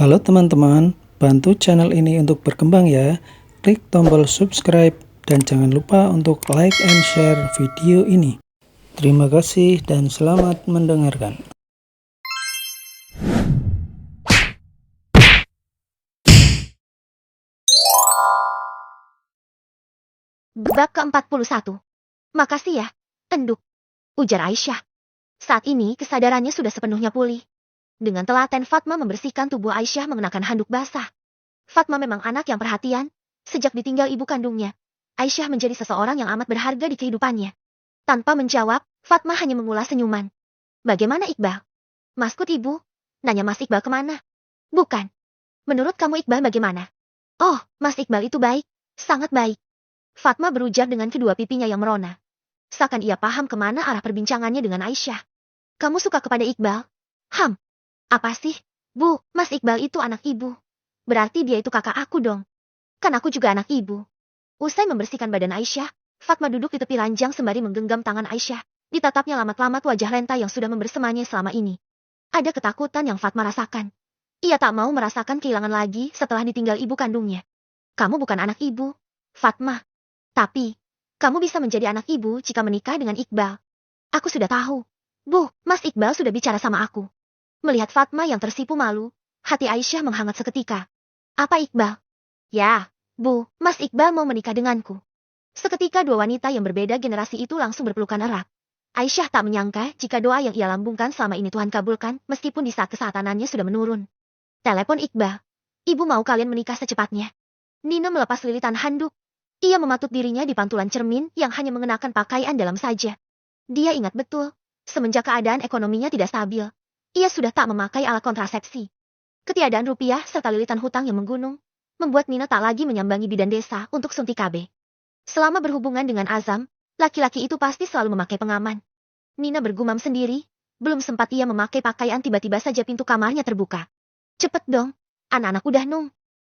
Halo teman-teman, bantu channel ini untuk berkembang ya. Klik tombol subscribe dan jangan lupa untuk like and share video ini. Terima kasih dan selamat mendengarkan. Bab ke-41. Makasih ya, Enduk, ujar Aisyah. Saat ini kesadarannya sudah sepenuhnya pulih. Dengan telaten Fatma membersihkan tubuh Aisyah mengenakan handuk basah. Fatma memang anak yang perhatian. Sejak ditinggal ibu kandungnya, Aisyah menjadi seseorang yang amat berharga di kehidupannya. Tanpa menjawab, Fatma hanya mengulas senyuman. Bagaimana Iqbal? Maskut ibu? Nanya Mas Iqbal kemana? Bukan. Menurut kamu Iqbal bagaimana? Oh, Mas Iqbal itu baik, sangat baik. Fatma berujar dengan kedua pipinya yang merona. Seakan ia paham kemana arah perbincangannya dengan Aisyah. Kamu suka kepada Iqbal? Apa sih? Bu, Mas Iqbal itu anak ibu. Berarti dia itu kakak aku dong. Kan aku juga anak ibu. Usai membersihkan badan Aisyah, Fatma duduk di tepi ranjang sembari menggenggam tangan Aisyah. Ditatapnya lamat-lamat wajah renta yang sudah membersamanya selama ini. Ada ketakutan yang Fatma rasakan. Ia tak mau merasakan kehilangan lagi setelah ditinggal ibu kandungnya. Kamu bukan anak ibu, Fatma. Tapi, kamu bisa menjadi anak ibu jika menikah dengan Iqbal. Aku sudah tahu. Bu, Mas Iqbal sudah bicara sama aku. Melihat Fatma yang tersipu malu, hati Aisyah menghangat seketika. Apa Iqbal? Ya, Bu, Mas Iqbal mau menikah denganku. Seketika dua wanita yang berbeda generasi itu langsung berpelukan erat. Aisyah tak menyangka jika doa yang ia lambungkan selama ini Tuhan kabulkan meskipun di saat kesatanannya sudah menurun. Telepon Iqbal. Ibu mau kalian menikah secepatnya. Nina melepas lilitan handuk. Ia mematut dirinya di pantulan cermin yang hanya mengenakan pakaian dalam saja. Dia ingat betul, semenjak keadaan ekonominya tidak stabil, ia sudah tak memakai alat kontrasepsi. Ketiadaan rupiah serta lilitan hutang yang menggunung, membuat Nina tak lagi menyambangi bidan desa untuk suntik KB. Selama berhubungan dengan Azam, laki-laki itu pasti selalu memakai pengaman. Nina bergumam sendiri, belum sempat ia memakai pakaian tiba-tiba saja pintu kamarnya terbuka. Cepet dong, anak-anak udah nung.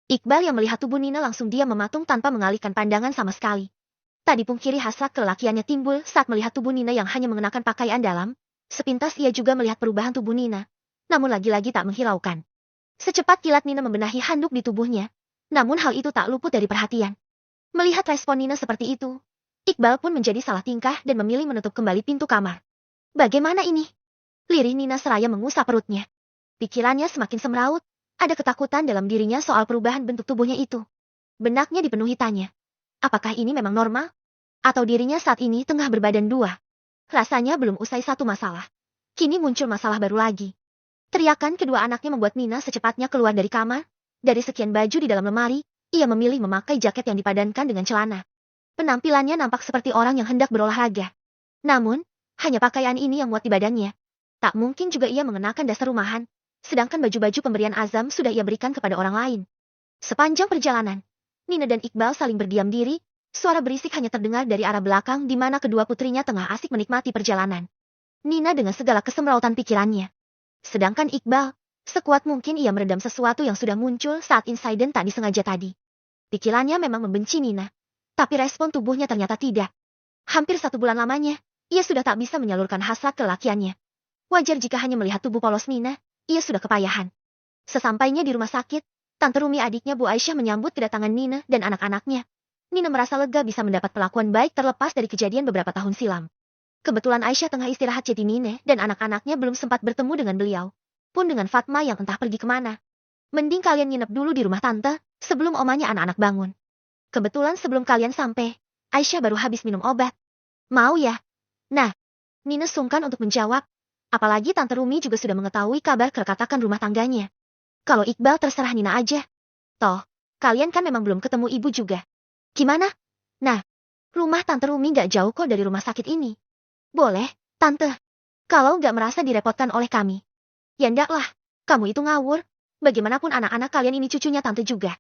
Iqbal yang melihat tubuh Nina langsung diam mematung tanpa mengalihkan pandangan sama sekali. Tak dipungkiri hasrat kelelakiannya timbul saat melihat tubuh Nina yang hanya mengenakan pakaian dalam. Sepintas ia juga melihat perubahan tubuh Nina, namun lagi-lagi tak menghiraukan. Secepat kilat Nina membenahi handuk di tubuhnya, namun hal itu tak luput dari perhatian. Melihat respon Nina seperti itu, Iqbal pun menjadi salah tingkah dan memilih menutup kembali pintu kamar. Bagaimana ini? Lirih Nina seraya mengusap perutnya. Pikirannya semakin semraut. Ada ketakutan dalam dirinya soal perubahan bentuk tubuhnya itu. Benaknya dipenuhi tanya. Apakah ini memang normal? Atau dirinya saat ini tengah berbadan dua? Rasanya belum usai satu masalah. Kini muncul masalah baru lagi. Teriakan kedua anaknya membuat Nina secepatnya keluar dari kamar. Dari sekian baju di dalam lemari, ia memilih memakai jaket yang dipadankan dengan celana. Penampilannya nampak seperti orang yang hendak berolahraga. Namun, hanya pakaian ini yang muat di badannya. Tak mungkin juga ia mengenakan dasar rumahan. Sedangkan baju-baju pemberian Azam sudah ia berikan kepada orang lain. Sepanjang perjalanan, Nina dan Iqbal saling berdiam diri, suara berisik hanya terdengar dari arah belakang di mana kedua putrinya tengah asik menikmati perjalanan. Nina dengan segala kesemrautan pikirannya. Sedangkan Iqbal, sekuat mungkin ia meredam sesuatu yang sudah muncul saat insiden tak disengaja tadi. Pikirannya memang membenci Nina, tapi respon tubuhnya ternyata tidak. Hampir 1 bulan lamanya, ia sudah tak bisa menyalurkan hasrat kelakiannya. Wajar jika hanya melihat tubuh polos Nina, ia sudah kepayahan. Sesampainya di rumah sakit, Tante Rumi adiknya Bu Aisyah menyambut kedatangan Nina dan anak-anaknya. Nina merasa lega bisa mendapat perlakuan baik terlepas dari kejadian beberapa tahun silam. Kebetulan Aisyah tengah istirahat jadi Nina dan anak-anaknya belum sempat bertemu dengan beliau. Pun dengan Fatma yang entah pergi kemana. Mending kalian nginep dulu di rumah Tante, sebelum omanya anak-anak bangun. Kebetulan sebelum kalian sampai, Aisyah baru habis minum obat. Mau ya? Nah, Nina sungkan untuk menjawab. Apalagi Tante Rumi juga sudah mengetahui kabar keretakan rumah tangganya. Kalau Iqbal terserah Nina aja. Toh, kalian kan memang belum ketemu ibu juga. Gimana? Nah, rumah Tante Rumi gak jauh kok dari rumah sakit ini. Boleh, Tante. Kalau gak merasa direpotkan oleh kami. Ya ndak lah, kamu itu ngawur. Bagaimanapun anak-anak kalian ini cucunya Tante juga.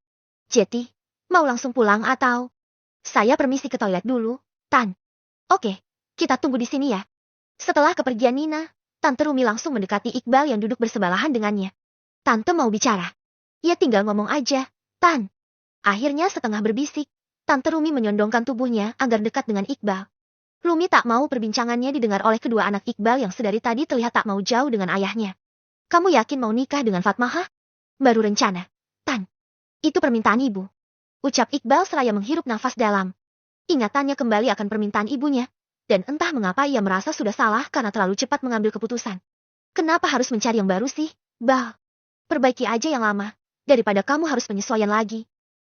Jadi, mau langsung pulang atau? Saya permisi ke toilet dulu, Tan. Oke, kita tunggu di sini ya. Setelah kepergian Nina, Tante Rumi langsung mendekati Iqbal yang duduk bersebelahan dengannya. Tante mau bicara. Ya tinggal ngomong aja, Tan. Akhirnya setengah berbisik, Tante Rumi menyondongkan tubuhnya agar dekat dengan Iqbal. Rumi tak mau perbincangannya didengar oleh kedua anak Iqbal yang sedari tadi terlihat tak mau jauh dengan ayahnya. Kamu yakin mau nikah dengan Fatmah? Baru rencana. Tan. Itu permintaan ibu. Ucap Iqbal seraya menghirup nafas dalam. Ingatannya kembali akan permintaan ibunya. Dan entah mengapa ia merasa sudah salah karena terlalu cepat mengambil keputusan. Kenapa harus mencari yang baru sih, Bal? Perbaiki aja yang lama. Daripada kamu harus penyesuaian lagi.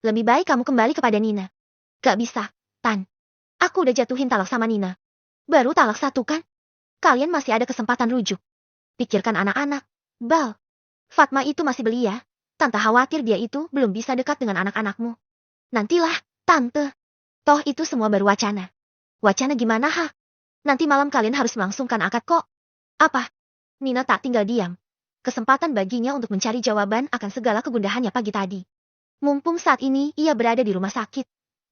Lebih baik kamu kembali kepada Nina. Gak bisa, Tan. Aku udah jatuhin talak sama Nina. Baru talak 1 kan? Kalian masih ada kesempatan rujuk. Pikirkan anak-anak. Bal. Fatma itu masih belia. Tante khawatir dia itu belum bisa dekat dengan anak-anakmu. Nantilah, Tante. Toh itu semua baru wacana. Wacana gimana ha? Nanti malam kalian harus melangsungkan akad kok. Apa? Nina tak tinggal diam. Kesempatan baginya untuk mencari jawaban akan segala kegundahannya pagi tadi. Mumpung saat ini ia berada di rumah sakit.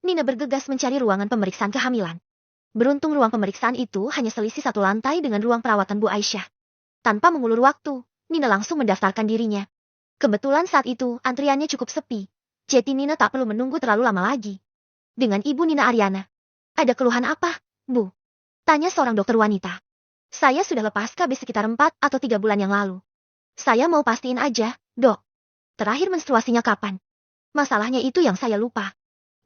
Nina bergegas mencari ruangan pemeriksaan kehamilan. Beruntung ruang pemeriksaan itu hanya selisih 1 lantai dengan ruang perawatan Bu Aisyah. Tanpa mengulur waktu, Nina langsung mendaftarkan dirinya. Kebetulan saat itu antriannya cukup sepi. Jadi Nina tak perlu menunggu terlalu lama lagi. Dengan Ibu Nina Ariana. Ada keluhan apa, Bu? Tanya seorang dokter wanita. Saya sudah lepas KB sekitar 4 atau 3 bulan yang lalu. Saya mau pastiin aja, Dok. Terakhir menstruasinya kapan? Masalahnya itu yang saya lupa.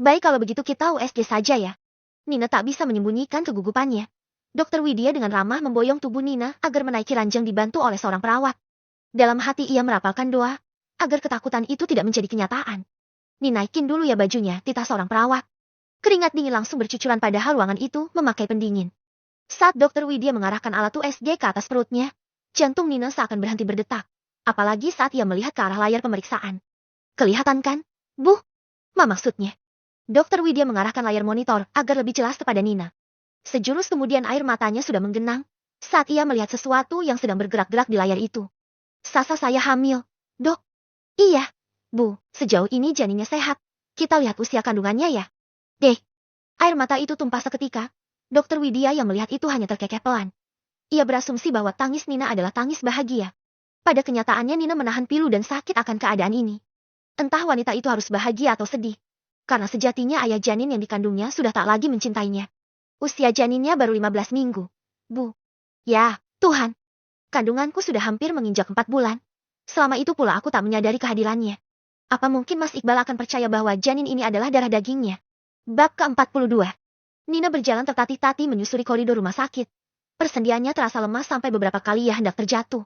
Baik kalau begitu kita USG saja ya. Nina tak bisa menyembunyikan kegugupannya. Dokter Widya dengan ramah memboyong tubuh Nina agar menaiki ranjang dibantu oleh seorang perawat. Dalam hati ia merapalkan doa, agar ketakutan itu tidak menjadi kenyataan. Dinaikin dulu ya bajunya, titah seorang perawat. Keringat dingin langsung bercucuran padahal ruangan itu memakai pendingin. Saat Dokter Widya mengarahkan alat USG ke atas perutnya, jantung Nina seakan berhenti berdetak. Apalagi saat ia melihat ke arah layar pemeriksaan. Kelihatan kan, Bu? Ma maksudnya. Dokter Widya mengarahkan layar monitor agar lebih jelas kepada Nina. Sejurus kemudian air matanya sudah menggenang saat ia melihat sesuatu yang sedang bergerak-gerak di layar itu. Sasa saya hamil, Dok. Iya, Bu, sejauh ini janinnya sehat. Kita lihat usia kandungannya ya. Deh, air mata itu tumpah seketika. Dokter Widya yang melihat itu hanya terkekeh pelan. Ia berasumsi bahwa tangis Nina adalah tangis bahagia. Pada kenyataannya Nina menahan pilu dan sakit akan keadaan ini. Entah wanita itu harus bahagia atau sedih. Karena sejatinya ayah janin yang dikandungnya sudah tak lagi mencintainya. Usia janinnya baru 15 minggu. Bu. Ya, Tuhan. Kandunganku sudah hampir menginjak 4 bulan. Selama itu pula aku tak menyadari kehadirannya. Apa mungkin Mas Iqbal akan percaya bahwa janin ini adalah darah dagingnya? Bab ke-42. Nina berjalan tertatih-tatih menyusuri koridor rumah sakit. Persendiannya terasa lemas sampai beberapa kali ia hendak terjatuh.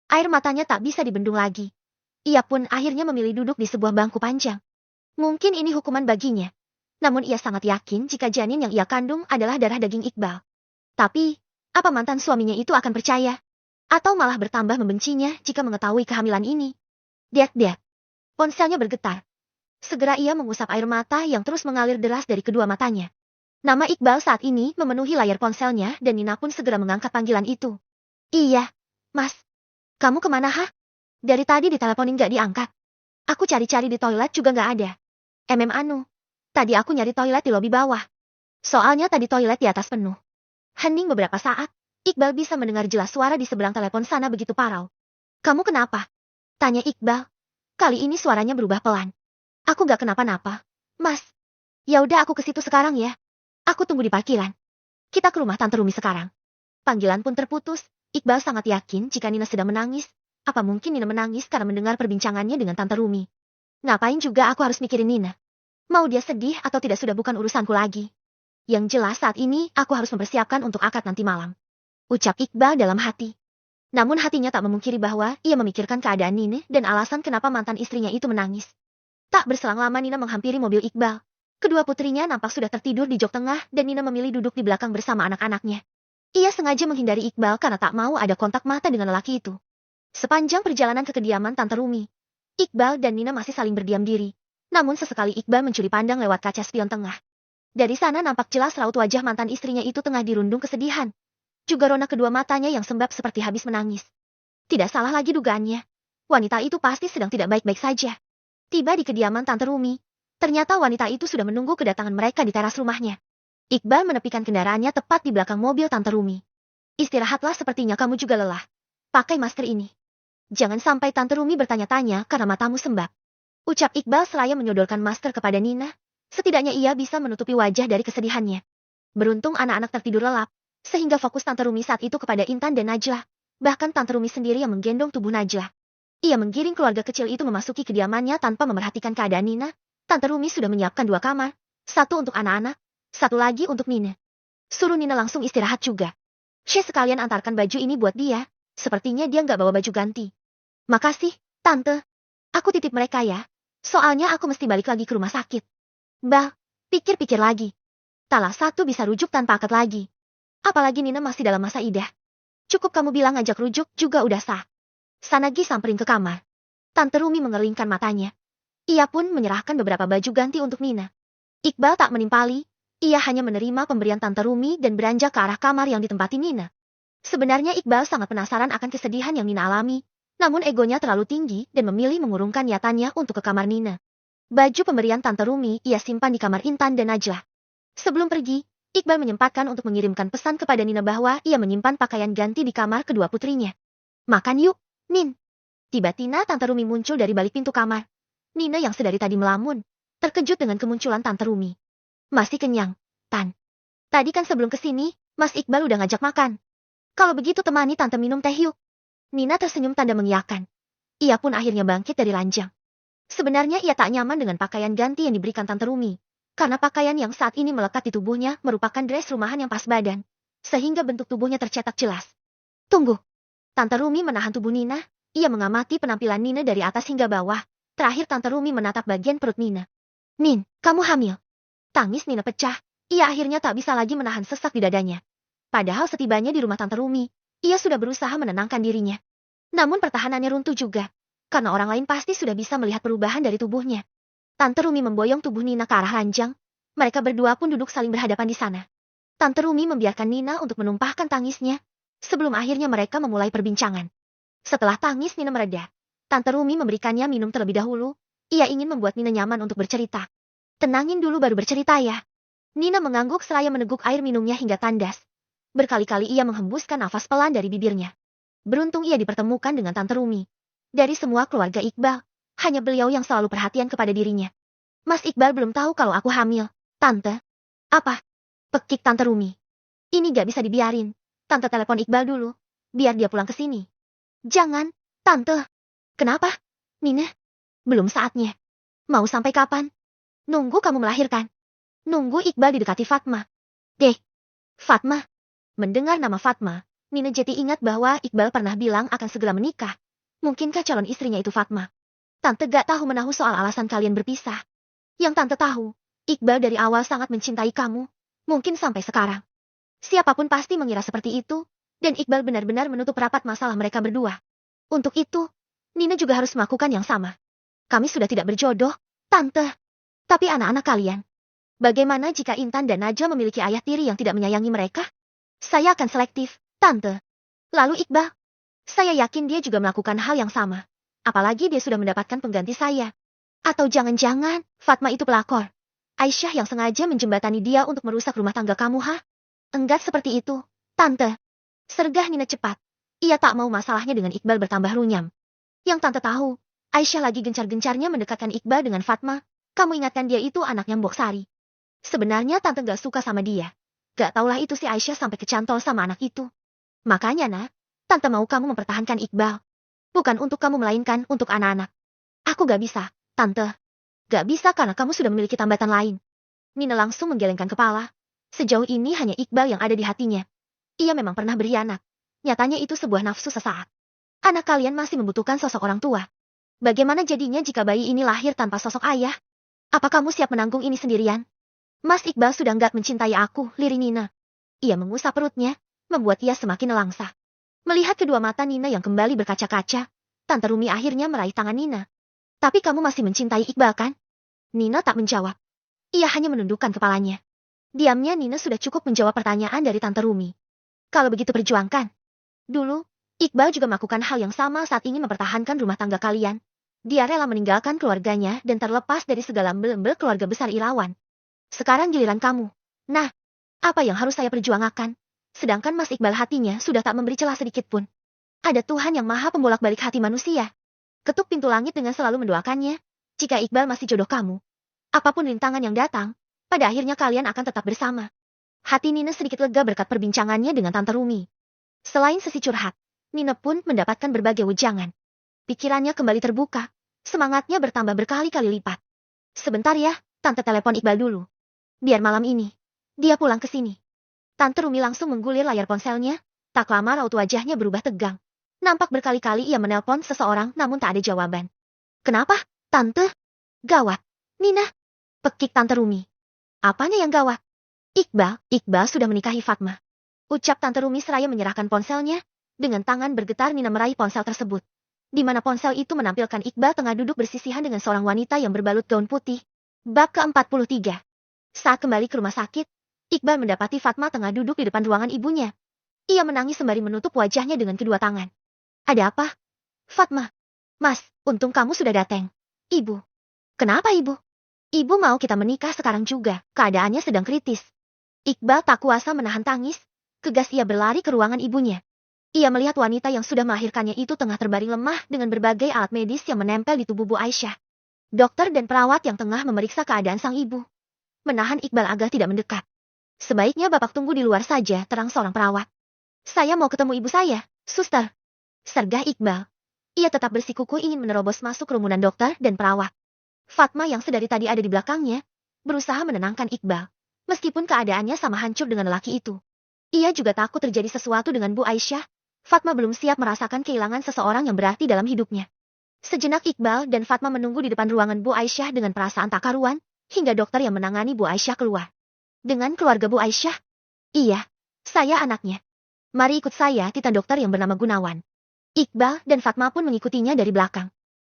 Air matanya tak bisa dibendung lagi. Ia pun akhirnya memilih duduk di sebuah bangku panjang. Mungkin ini hukuman baginya. Namun ia sangat yakin jika janin yang ia kandung adalah darah daging Iqbal. Tapi, apa mantan suaminya itu akan percaya? Atau malah bertambah membencinya jika mengetahui kehamilan ini? Diak-diak. Ponselnya bergetar. Segera ia mengusap air mata yang terus mengalir deras dari kedua matanya. Nama Iqbal saat ini memenuhi layar ponselnya dan Nina pun segera mengangkat panggilan itu. Iya, Mas. Kamu kemana ha? Dari tadi diteleponin gak diangkat. Aku cari-cari di toilet juga gak ada. Anu. Tadi aku nyari toilet di lobi bawah. Soalnya tadi toilet di atas penuh. Hening beberapa saat, Iqbal bisa mendengar jelas suara di seberang telepon sana begitu parau. Kamu kenapa? Tanya Iqbal. Kali ini suaranya berubah pelan. Aku gak kenapa-napa, Mas. Ya udah aku ke situ sekarang ya. Aku tunggu di parkiran. Kita ke rumah Tante Rumi sekarang. Panggilan pun terputus. Iqbal sangat yakin jika Nina sedang menangis. Apa mungkin Nina menangis karena mendengar perbincangannya dengan Tante Rumi? Ngapain juga aku harus mikirin Nina? Mau dia sedih atau tidak sudah bukan urusanku lagi. Yang jelas saat ini aku harus mempersiapkan untuk akad nanti malam. Ucap Iqbal dalam hati. Namun hatinya tak memungkiri bahwa ia memikirkan keadaan Nina dan alasan kenapa mantan istrinya itu menangis. Tak berselang lama Nina menghampiri mobil Iqbal. Kedua putrinya nampak sudah tertidur di jok tengah dan Nina memilih duduk di belakang bersama anak-anaknya. Ia sengaja menghindari Iqbal karena tak mau ada kontak mata dengan lelaki itu. Sepanjang perjalanan ke kediaman Tante Rumi, Iqbal dan Nina masih saling berdiam diri. Namun sesekali Iqbal mencuri pandang lewat kaca spion tengah. Dari sana nampak jelas raut wajah mantan istrinya itu tengah dirundung kesedihan. Juga rona kedua matanya yang sembab seperti habis menangis. Tidak salah lagi dugaannya. Wanita itu pasti sedang tidak baik-baik saja. Tiba di kediaman Tante Rumi. Ternyata wanita itu sudah menunggu kedatangan mereka di teras rumahnya. Iqbal menepikan kendaraannya tepat di belakang mobil Tante Rumi. Istirahatlah sepertinya kamu juga lelah. Pakai masker ini. Jangan sampai Tante Rumi bertanya-tanya karena matamu sembab. Ucap Iqbal seraya menyodorkan masker kepada Nina. Setidaknya ia bisa menutupi wajah dari kesedihannya. Beruntung anak-anak tertidur lelap. Sehingga fokus Tante Rumi saat itu kepada Intan dan Najlah. Bahkan Tante Rumi sendiri yang menggendong tubuh Najlah. Ia menggiring keluarga kecil itu memasuki kediamannya tanpa memerhatikan keadaan Nina. Tante Rumi sudah menyiapkan 2 kamar, satu untuk anak-anak, satu lagi untuk Nina. Suruh Nina langsung istirahat juga. Sekalian antarkan baju ini buat dia. Sepertinya dia nggak bawa baju ganti. Makasih, Tante. Aku titip mereka ya. Soalnya aku mesti balik lagi ke rumah sakit. Bah, pikir-pikir lagi. Salah satu bisa rujuk tanpa akad lagi. Apalagi Nina masih dalam masa idah. Cukup kamu bilang ngajak rujuk juga udah sah. Sanagi samperin ke kamar. Tante Rumi mengerlingkan matanya. Ia pun menyerahkan beberapa baju ganti untuk Nina. Iqbal tak menimpali. Ia hanya menerima pemberian Tante Rumi dan beranjak ke arah kamar yang ditempati Nina. Sebenarnya Iqbal sangat penasaran akan kesedihan yang Nina alami. Namun egonya terlalu tinggi dan memilih mengurungkan niatannya untuk ke kamar Nina. Baju pemberian Tante Rumi ia simpan di kamar Intan dan Najlah. Sebelum pergi, Iqbal menyempatkan untuk mengirimkan pesan kepada Nina bahwa ia menyimpan pakaian ganti di kamar kedua putrinya. Makan yuk, Nin. Tiba-tiba Tante Rumi muncul dari balik pintu kamar. Nina yang sedari tadi melamun, terkejut dengan kemunculan Tante Rumi. Masih kenyang, Tan. Tadi kan sebelum kesini, Mas Iqbal udah ngajak makan. Kalau begitu temani Tante minum teh yuk. Nina tersenyum tanda mengiyakan. Ia pun akhirnya bangkit dari ranjang. Sebenarnya ia tak nyaman dengan pakaian ganti yang diberikan Tante Rumi. Karena pakaian yang saat ini melekat di tubuhnya merupakan dress rumahan yang pas badan. Sehingga bentuk tubuhnya tercetak jelas. Tunggu. Tante Rumi menahan tubuh Nina. Ia mengamati penampilan Nina dari atas hingga bawah. Terakhir Tante Rumi menatap bagian perut Nina. Nin, kamu hamil. Tangis Nina pecah. Ia akhirnya tak bisa lagi menahan sesak di dadanya. Padahal setibanya di rumah Tante Rumi, ia sudah berusaha menenangkan dirinya. Namun pertahanannya runtuh juga. Karena orang lain pasti sudah bisa melihat perubahan dari tubuhnya. Tante Rumi memboyong tubuh Nina ke arah ranjang. Mereka berdua pun duduk saling berhadapan di sana. Tante Rumi membiarkan Nina untuk menumpahkan tangisnya. Sebelum akhirnya mereka memulai perbincangan. Setelah tangis Nina mereda, Tante Rumi memberikannya minum terlebih dahulu. Ia ingin membuat Nina nyaman untuk bercerita. Tenangin dulu baru bercerita ya. Nina mengangguk seraya meneguk air minumnya hingga tandas. Berkali-kali ia menghembuskan nafas pelan dari bibirnya. Beruntung ia dipertemukan dengan Tante Rumi. Dari semua keluarga Iqbal, hanya beliau yang selalu perhatian kepada dirinya. Mas Iqbal belum tahu kalau aku hamil, Tante. Apa? Pekik Tante Rumi. Ini gak bisa dibiarin. Tante telepon Iqbal dulu, biar dia pulang ke sini. Jangan, Tante. Kenapa? Nina? Belum saatnya. Mau sampai kapan? Nunggu kamu melahirkan. Nunggu Iqbal didekati Fatma. Fatma. Mendengar nama Fatma, Nina jadi ingat bahwa Iqbal pernah bilang akan segera menikah. Mungkinkah calon istrinya itu Fatma? Tante gak tahu menahu soal alasan kalian berpisah. Yang Tante tahu, Iqbal dari awal sangat mencintai kamu. Mungkin sampai sekarang. Siapapun pasti mengira seperti itu, dan Iqbal benar-benar menutup rapat masalah mereka berdua. Untuk itu, Nina juga harus melakukan yang sama. Kami sudah tidak berjodoh, Tante. Tapi anak-anak kalian, bagaimana jika Intan dan Najwa memiliki ayah tiri yang tidak menyayangi mereka? Saya akan selektif, Tante. Lalu Iqbal, saya yakin dia juga melakukan hal yang sama. Apalagi dia sudah mendapatkan pengganti saya. Atau jangan-jangan Fatma itu pelakor. Aisyah yang sengaja menjembatani dia untuk merusak rumah tangga kamu, ha? Enggak seperti itu, Tante. Sergah Nina cepat. Ia tak mau masalahnya dengan Iqbal bertambah runyam. Yang Tante tahu, Aisyah lagi gencar-gencarnya mendekatkan Iqbal dengan Fatma. Kamu ingatkan dia itu anaknya Mbok Sari. Sebenarnya Tante gak suka sama dia. Gak taulah itu si Aisyah sampai kecantol sama anak itu. Makanya Tante mau kamu mempertahankan Iqbal. Bukan untuk kamu melainkan untuk anak-anak. Aku gak bisa, Tante. Gak bisa karena kamu sudah memiliki tambatan lain. Nina langsung menggelengkan kepala. Sejauh ini hanya Iqbal yang ada di hatinya. Ia memang pernah berianak. Nyatanya itu sebuah nafsu sesaat. Anak kalian masih membutuhkan sosok orang tua. Bagaimana jadinya jika bayi ini lahir tanpa sosok ayah? Apa kamu siap menanggung ini sendirian? Mas Iqbal sudah nggak mencintai aku, lirik Nina. Ia mengusap perutnya, membuat ia semakin nelangsa. Melihat kedua mata Nina yang kembali berkaca-kaca, Tante Rumi akhirnya meraih tangan Nina. Tapi kamu masih mencintai Iqbal kan? Nina tak menjawab. Ia hanya menundukkan kepalanya. Diamnya Nina sudah cukup menjawab pertanyaan dari Tante Rumi. Kalau begitu perjuangkan. Dulu, Iqbal juga melakukan hal yang sama saat ingin mempertahankan rumah tangga kalian. Dia rela meninggalkan keluarganya dan terlepas dari segala embel-embel keluarga besar Irawan. Sekarang giliran kamu. Nah, apa yang harus saya perjuangkan? Sedangkan Mas Iqbal hatinya sudah tak memberi celah sedikit pun. Ada Tuhan yang maha pembolak-balik hati manusia. Ketuk pintu langit dengan selalu mendoakannya. Jika Iqbal masih jodoh kamu, apapun rintangan yang datang, pada akhirnya kalian akan tetap bersama. Hati Nina sedikit lega berkat perbincangannya dengan Tante Rumi. Selain sesi curhat, Nina pun mendapatkan berbagai wejangan. Pikirannya kembali terbuka. Semangatnya bertambah berkali-kali lipat. Sebentar ya, Tante telepon Iqbal dulu. Biar malam ini dia pulang ke sini. Tante Rumi langsung menggulir layar ponselnya. Tak lama raut wajahnya berubah tegang. Nampak berkali-kali ia menelpon seseorang namun tak ada jawaban. Kenapa, Tante? Gawat. Nina. Pekik Tante Rumi. Apanya yang gawat? Iqbal sudah menikahi Fatma. Ucap Tante Rumi seraya menyerahkan ponselnya. Dengan tangan bergetar Nina meraih ponsel tersebut. Di mana ponsel itu menampilkan Iqbal tengah duduk bersisihan dengan seorang wanita yang berbalut gaun putih. Bab ke-43. Saat kembali ke rumah sakit, Iqbal mendapati Fatma tengah duduk di depan ruangan ibunya. Ia menangis sembari menutup wajahnya dengan kedua tangan. Ada apa? Fatma. Mas, untung kamu sudah datang. Ibu. Kenapa ibu? Ibu mau kita menikah sekarang juga, keadaannya sedang kritis. Iqbal tak kuasa menahan tangis. Kegas ia berlari ke ruangan ibunya. Ia melihat wanita yang sudah melahirkannya itu tengah terbaring lemah dengan berbagai alat medis yang menempel di tubuh Bu Aisyah. Dokter dan perawat yang tengah memeriksa keadaan sang ibu. Menahan Iqbal agar tidak mendekat. Sebaiknya Bapak tunggu di luar saja, terang seorang perawat. Saya mau ketemu ibu saya, suster. Sergah Iqbal. Ia tetap bersikukuh ingin menerobos masuk kerumunan dokter dan perawat. Fatma yang sedari tadi ada di belakangnya, berusaha menenangkan Iqbal. Meskipun keadaannya sama hancur dengan lelaki itu. Ia juga takut terjadi sesuatu dengan Bu Aisyah. Fatma belum siap merasakan kehilangan seseorang yang berarti dalam hidupnya. Sejenak Iqbal dan Fatma menunggu di depan ruangan Bu Aisyah dengan perasaan tak karuan, hingga dokter yang menangani Bu Aisyah keluar. Dengan keluarga Bu Aisyah? Iya, saya anaknya. Mari ikut saya, tita dokter yang bernama Gunawan. Iqbal dan Fatma pun mengikutinya dari belakang.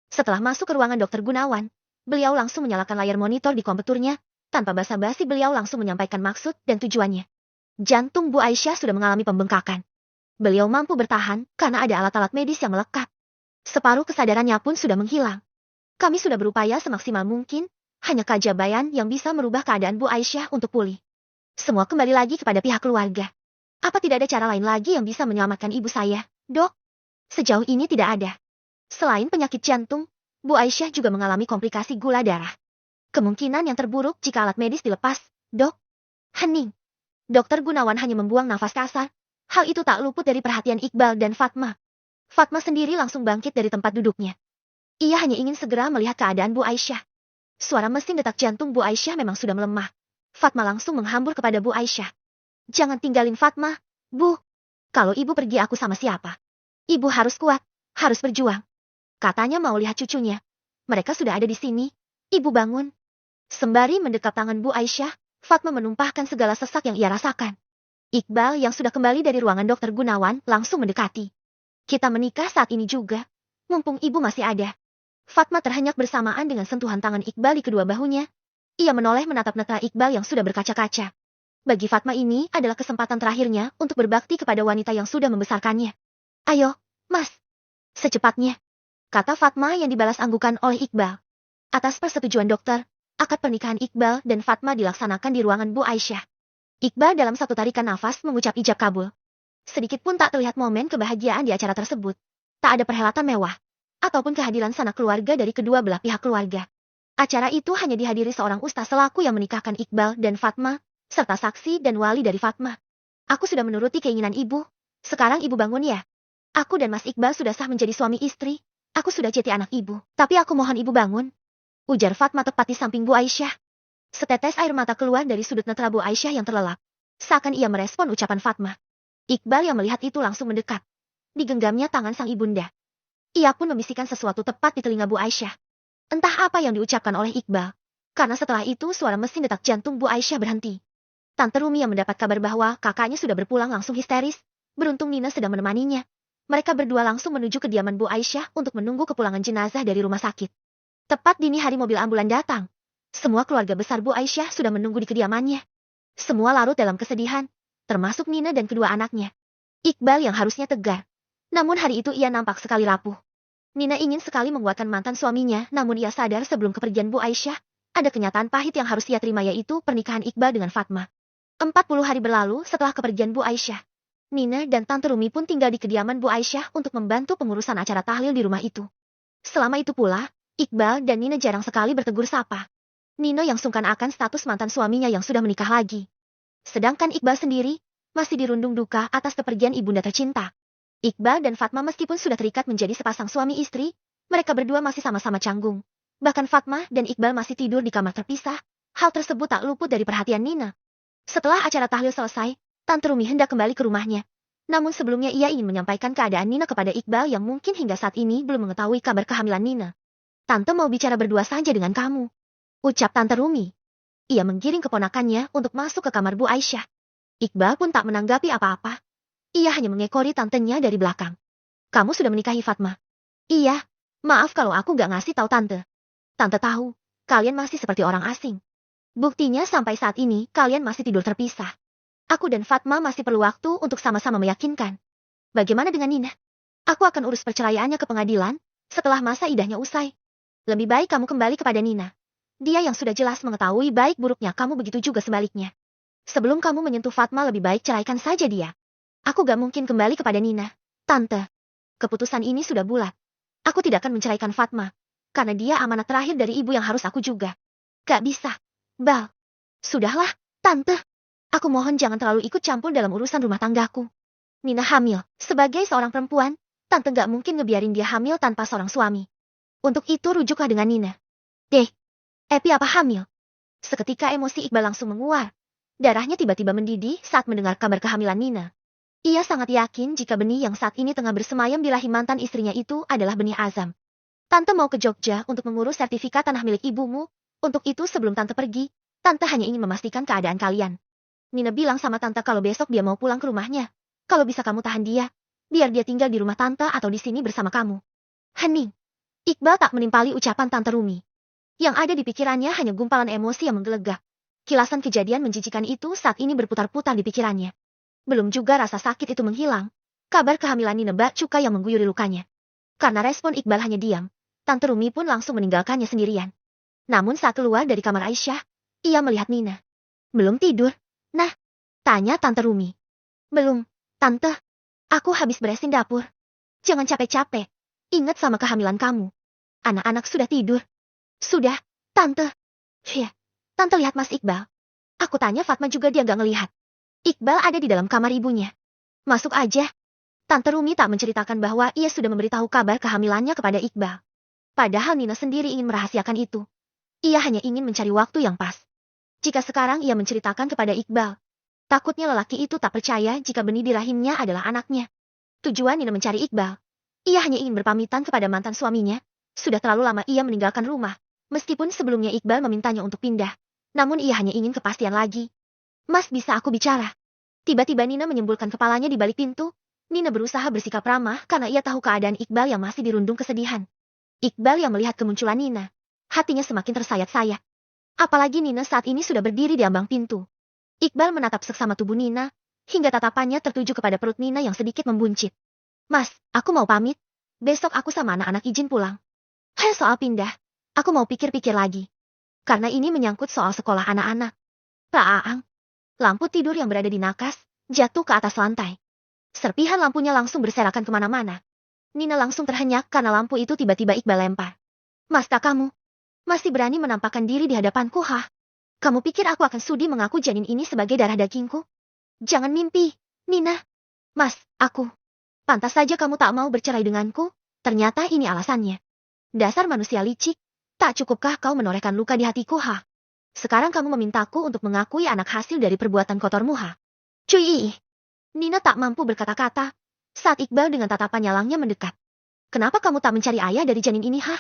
Setelah masuk ke ruangan dokter Gunawan, beliau langsung menyalakan layar monitor di komputernya. Tanpa basa-basi beliau langsung menyampaikan maksud dan tujuannya. Jantung Bu Aisyah sudah mengalami pembengkakan. Beliau mampu bertahan karena ada alat-alat medis yang melekat. Separuh kesadarannya pun sudah menghilang. Kami sudah berupaya semaksimal mungkin, hanya keajaiban yang bisa merubah keadaan Bu Aisyah untuk pulih. Semua kembali lagi kepada pihak keluarga. Apa tidak ada cara lain lagi yang bisa menyelamatkan ibu saya, Dok? Sejauh ini tidak ada. Selain penyakit jantung, Bu Aisyah juga mengalami komplikasi gula darah. Kemungkinan yang terburuk jika alat medis dilepas, Dok. Hening. Dokter Gunawan hanya membuang nafas kasar. Hal itu tak luput dari perhatian Iqbal dan Fatma. Fatma sendiri langsung bangkit dari tempat duduknya. Ia hanya ingin segera melihat keadaan Bu Aisyah. Suara mesin detak jantung Bu Aisyah memang sudah melemah. Fatma langsung menghambur kepada Bu Aisyah. Jangan tinggalin Fatma, Bu. Kalau ibu pergi aku sama siapa? Ibu harus kuat, harus berjuang. Katanya mau lihat cucunya. Mereka sudah ada di sini. Ibu bangun. Sembari mendekap tangan Bu Aisyah, Fatma menumpahkan segala sesak yang ia rasakan. Iqbal yang sudah kembali dari ruangan dokter Gunawan langsung mendekati. Kita menikah saat ini juga. Mumpung ibu masih ada. Fatma terhenyak bersamaan dengan sentuhan tangan Iqbal di kedua bahunya. Ia menoleh menatap netra Iqbal yang sudah berkaca-kaca. Bagi Fatma ini adalah kesempatan terakhirnya untuk berbakti kepada wanita yang sudah membesarkannya. Ayo, Mas. Secepatnya. Kata Fatma yang dibalas anggukan oleh Iqbal. Atas persetujuan dokter, akad pernikahan Iqbal dan Fatma dilaksanakan di ruangan Bu Aisyah. Iqbal dalam satu tarikan nafas mengucap ijab kabul. Sedikit pun tak terlihat momen kebahagiaan di acara tersebut. Tak ada perhelatan mewah, ataupun kehadiran sanak keluarga dari kedua belah pihak keluarga. Acara itu hanya dihadiri seorang ustaz selaku yang menikahkan Iqbal dan Fatma, serta saksi dan wali dari Fatma. Aku sudah menuruti keinginan ibu. Sekarang ibu bangun ya. Aku dan Mas Iqbal sudah sah menjadi suami istri. Aku sudah jadi anak ibu, tapi aku mohon ibu bangun. Ujar Fatma tepat di samping Bu Aisyah. Setetes air mata keluar dari sudut netra Bu Aisyah yang terlelap. Seakan ia merespon ucapan Fatma. Iqbal yang melihat itu langsung mendekat. Digenggamnya tangan sang ibunda. Ia pun membisikkan sesuatu tepat di telinga Bu Aisyah. Entah apa yang diucapkan oleh Iqbal. Karena setelah itu suara mesin detak jantung Bu Aisyah berhenti. Tante Rumi yang mendapat kabar bahwa kakaknya sudah berpulang langsung histeris. Beruntung Nina sedang menemaninya. Mereka berdua langsung menuju kediaman Bu Aisyah untuk menunggu kepulangan jenazah dari rumah sakit. Tepat dini hari mobil ambulan datang. Semua keluarga besar Bu Aisyah sudah menunggu di kediamannya. Semua larut dalam kesedihan, termasuk Nina dan kedua anaknya. Iqbal yang harusnya tegar. Namun hari itu ia nampak sekali rapuh. Nina ingin sekali menguatkan mantan suaminya, namun ia sadar sebelum kepergian Bu Aisyah, ada kenyataan pahit yang harus ia terima yaitu pernikahan Iqbal dengan Fatma. 40 hari berlalu setelah kepergian Bu Aisyah. Nina dan Tante Rumi pun tinggal di kediaman Bu Aisyah untuk membantu pengurusan acara tahlil di rumah itu. Selama itu pula, Iqbal dan Nina jarang sekali bertegur sapa. Nino yang sungkan akan status mantan suaminya yang sudah menikah lagi. Sedangkan Iqbal sendiri, masih dirundung duka atas kepergian ibunda tercinta. Iqbal dan Fatma meskipun sudah terikat menjadi sepasang suami istri, Mereka berdua masih sama-sama canggung. Bahkan Fatma dan Iqbal masih tidur di kamar terpisah. Hal tersebut tak luput dari perhatian Nina. Setelah acara tahlil selesai, Tante Rumi hendak kembali ke rumahnya. Namun sebelumnya ia ingin menyampaikan keadaan Nina kepada Iqbal yang mungkin hingga saat ini belum mengetahui kabar kehamilan Nina. Tante mau bicara berdua saja dengan kamu, ucap Tante Rumi. Ia menggiring keponakannya untuk masuk ke kamar Bu Aisyah. Iqbal pun tak menanggapi apa-apa. Ia hanya mengekori tantenya dari belakang. Kamu sudah menikahi Fatma? Iya, maaf kalau aku gak ngasih tahu Tante. Tante tahu, kalian masih seperti orang asing. Buktinya sampai saat ini kalian masih tidur terpisah. Aku dan Fatma masih perlu waktu untuk sama-sama meyakinkan. Bagaimana dengan Nina? Aku akan urus perceraiannya ke pengadilan setelah masa idahnya usai. Lebih baik kamu kembali kepada Nina. Dia yang sudah jelas mengetahui baik buruknya kamu, begitu juga sebaliknya. Sebelum kamu menyentuh Fatma, lebih baik ceraikan saja dia. Aku gak mungkin kembali kepada Nina. Tante, keputusan ini sudah bulat. Aku tidak akan menceraikan Fatma. Karena dia amanat terakhir dari ibu yang harus aku juga. Gak bisa. Bal. Sudahlah, Tante. Aku mohon jangan terlalu ikut campur dalam urusan rumah tanggaku. Nina hamil. Sebagai seorang perempuan, Tante gak mungkin ngebiarin dia hamil tanpa seorang suami. Untuk itu rujuklah dengan Nina. Epi apa hamil? Seketika emosi Iqbal langsung menguar. Darahnya tiba-tiba mendidih saat mendengar kabar kehamilan Nina. Ia sangat yakin jika benih yang saat ini tengah bersemayam di rahim mantan istrinya itu adalah benih Azam. Tante mau ke Jogja untuk mengurus sertifikat tanah milik ibumu. Untuk itu sebelum Tante pergi, Tante hanya ingin memastikan keadaan kalian. Nina bilang sama Tante kalau besok dia mau pulang ke rumahnya. Kalau bisa kamu tahan dia, biar dia tinggal di rumah Tante atau di sini bersama kamu. Hening. Iqbal tak menimpali ucapan Tante Rumi. Yang ada di pikirannya hanya gumpalan emosi yang menggelegak. Kilasan kejadian menjijikan itu saat ini berputar-putar di pikirannya. Belum juga rasa sakit itu menghilang. Kabar kehamilan Nina bak cuka yang mengguyuri lukanya. Karena respon Iqbal hanya diam, Tante Rumi pun langsung meninggalkannya sendirian. Namun saat keluar dari kamar Aisyah, ia melihat Nina. Belum tidur? Nah, tanya Tante Rumi. Belum, Tante. Aku habis beresin dapur. Jangan capek-capek. Ingat sama kehamilan kamu. Anak-anak sudah tidur. Sudah, Tante. Ya, Tante lihat Mas Iqbal. Aku tanya Fatma juga dia gak ngelihat. Iqbal ada di dalam kamar ibunya. Masuk aja. Tante Rumi tak menceritakan bahwa ia sudah memberitahu kabar kehamilannya kepada Iqbal. Padahal Nina sendiri ingin merahasiakan itu. Ia hanya ingin mencari waktu yang pas. Jika sekarang ia menceritakan kepada Iqbal, takutnya lelaki itu tak percaya jika benih di rahimnya adalah anaknya. Tujuan Nina mencari Iqbal. Ia hanya ingin berpamitan kepada mantan suaminya. Sudah terlalu lama ia meninggalkan rumah. Meskipun sebelumnya Iqbal memintanya untuk pindah. Namun ia hanya ingin kepastian lagi. Mas, bisa aku bicara? Tiba-tiba Nina menyembulkan kepalanya di balik pintu. Nina berusaha bersikap ramah karena ia tahu keadaan Iqbal yang masih dirundung kesedihan. Iqbal yang melihat kemunculan Nina. Hatinya semakin tersayat-sayat. Apalagi Nina saat ini sudah berdiri di ambang pintu. Iqbal menatap seksama tubuh Nina, hingga tatapannya tertuju kepada perut Nina yang sedikit membuncit. Mas, aku mau pamit. Besok aku sama anak-anak izin pulang. Soal pindah, aku mau pikir-pikir lagi. Karena ini menyangkut soal sekolah anak-anak. Pak Aang. Lampu tidur yang berada di nakas, jatuh ke atas lantai. Serpihan lampunya langsung berserakan kemana-mana. Nina langsung terhenyak karena lampu itu tiba-tiba Iqbal lempar. Mas, kamu masih berani menampakkan diri di hadapanku, hah? Kamu pikir aku akan sudi mengaku janin ini sebagai darah dagingku? Jangan mimpi, Nina. Mas, aku. Pantas saja kamu tak mau bercerai denganku, ternyata ini alasannya. Dasar manusia licik, tak cukupkah kau menorehkan luka di hatiku, ha? Sekarang kamu memintaku untuk mengakui anak hasil dari perbuatan kotormu, ha? Cuy. Nina tak mampu berkata-kata, saat Iqbal dengan tatapan nyalangnya mendekat. Kenapa kamu tak mencari ayah dari janin ini, ha?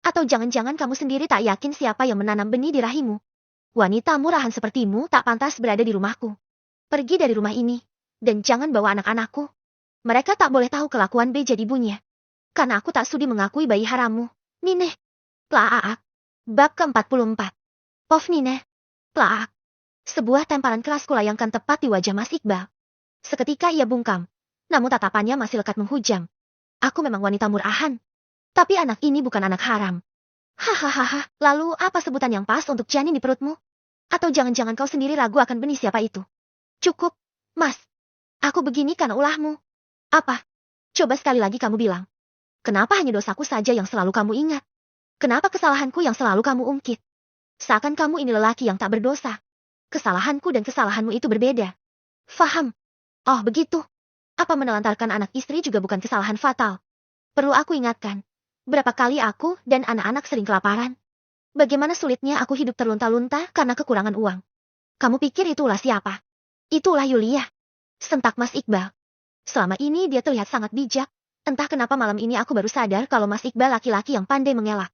Atau jangan-jangan kamu sendiri tak yakin siapa yang menanam benih di rahimmu? Wanita murahan sepertimu tak pantas berada di rumahku. Pergi dari rumah ini, dan jangan bawa anak-anakku. Mereka tak boleh tahu kelakuan beja ibunya. Karena aku tak sudi mengakui bayi harammu, Nine. Plaak. Bab ke-44. Pof Nine. Plaak. Sebuah temparan keras kulayangkan tepat di wajah Mas Iqbal. Seketika ia bungkam, namun tatapannya masih lekat menghujam. Aku memang wanita murahan. Tapi anak ini bukan anak haram. Hahaha, lalu apa sebutan yang pas untuk janin di perutmu? Atau jangan-jangan kau sendiri ragu akan benih siapa itu? Cukup, Mas. Aku begini karena ulahmu. Apa? Coba sekali lagi kamu bilang. Kenapa hanya dosaku saja yang selalu kamu ingat? Kenapa kesalahanku yang selalu kamu ungkit? Seakan kamu ini lelaki yang tak berdosa. Kesalahanku dan kesalahanmu itu berbeda. Faham? Oh begitu. Apa menelantarkan anak istri juga bukan kesalahan fatal? Perlu aku ingatkan. Berapa kali aku dan anak-anak sering kelaparan. Bagaimana sulitnya aku hidup terlunta-lunta karena kekurangan uang. Kamu pikir itulah siapa? Itulah Yulia. Sentak Mas Iqbal. Selama ini dia terlihat sangat bijak. Entah kenapa malam ini aku baru sadar kalau Mas Iqbal laki-laki yang pandai mengelak.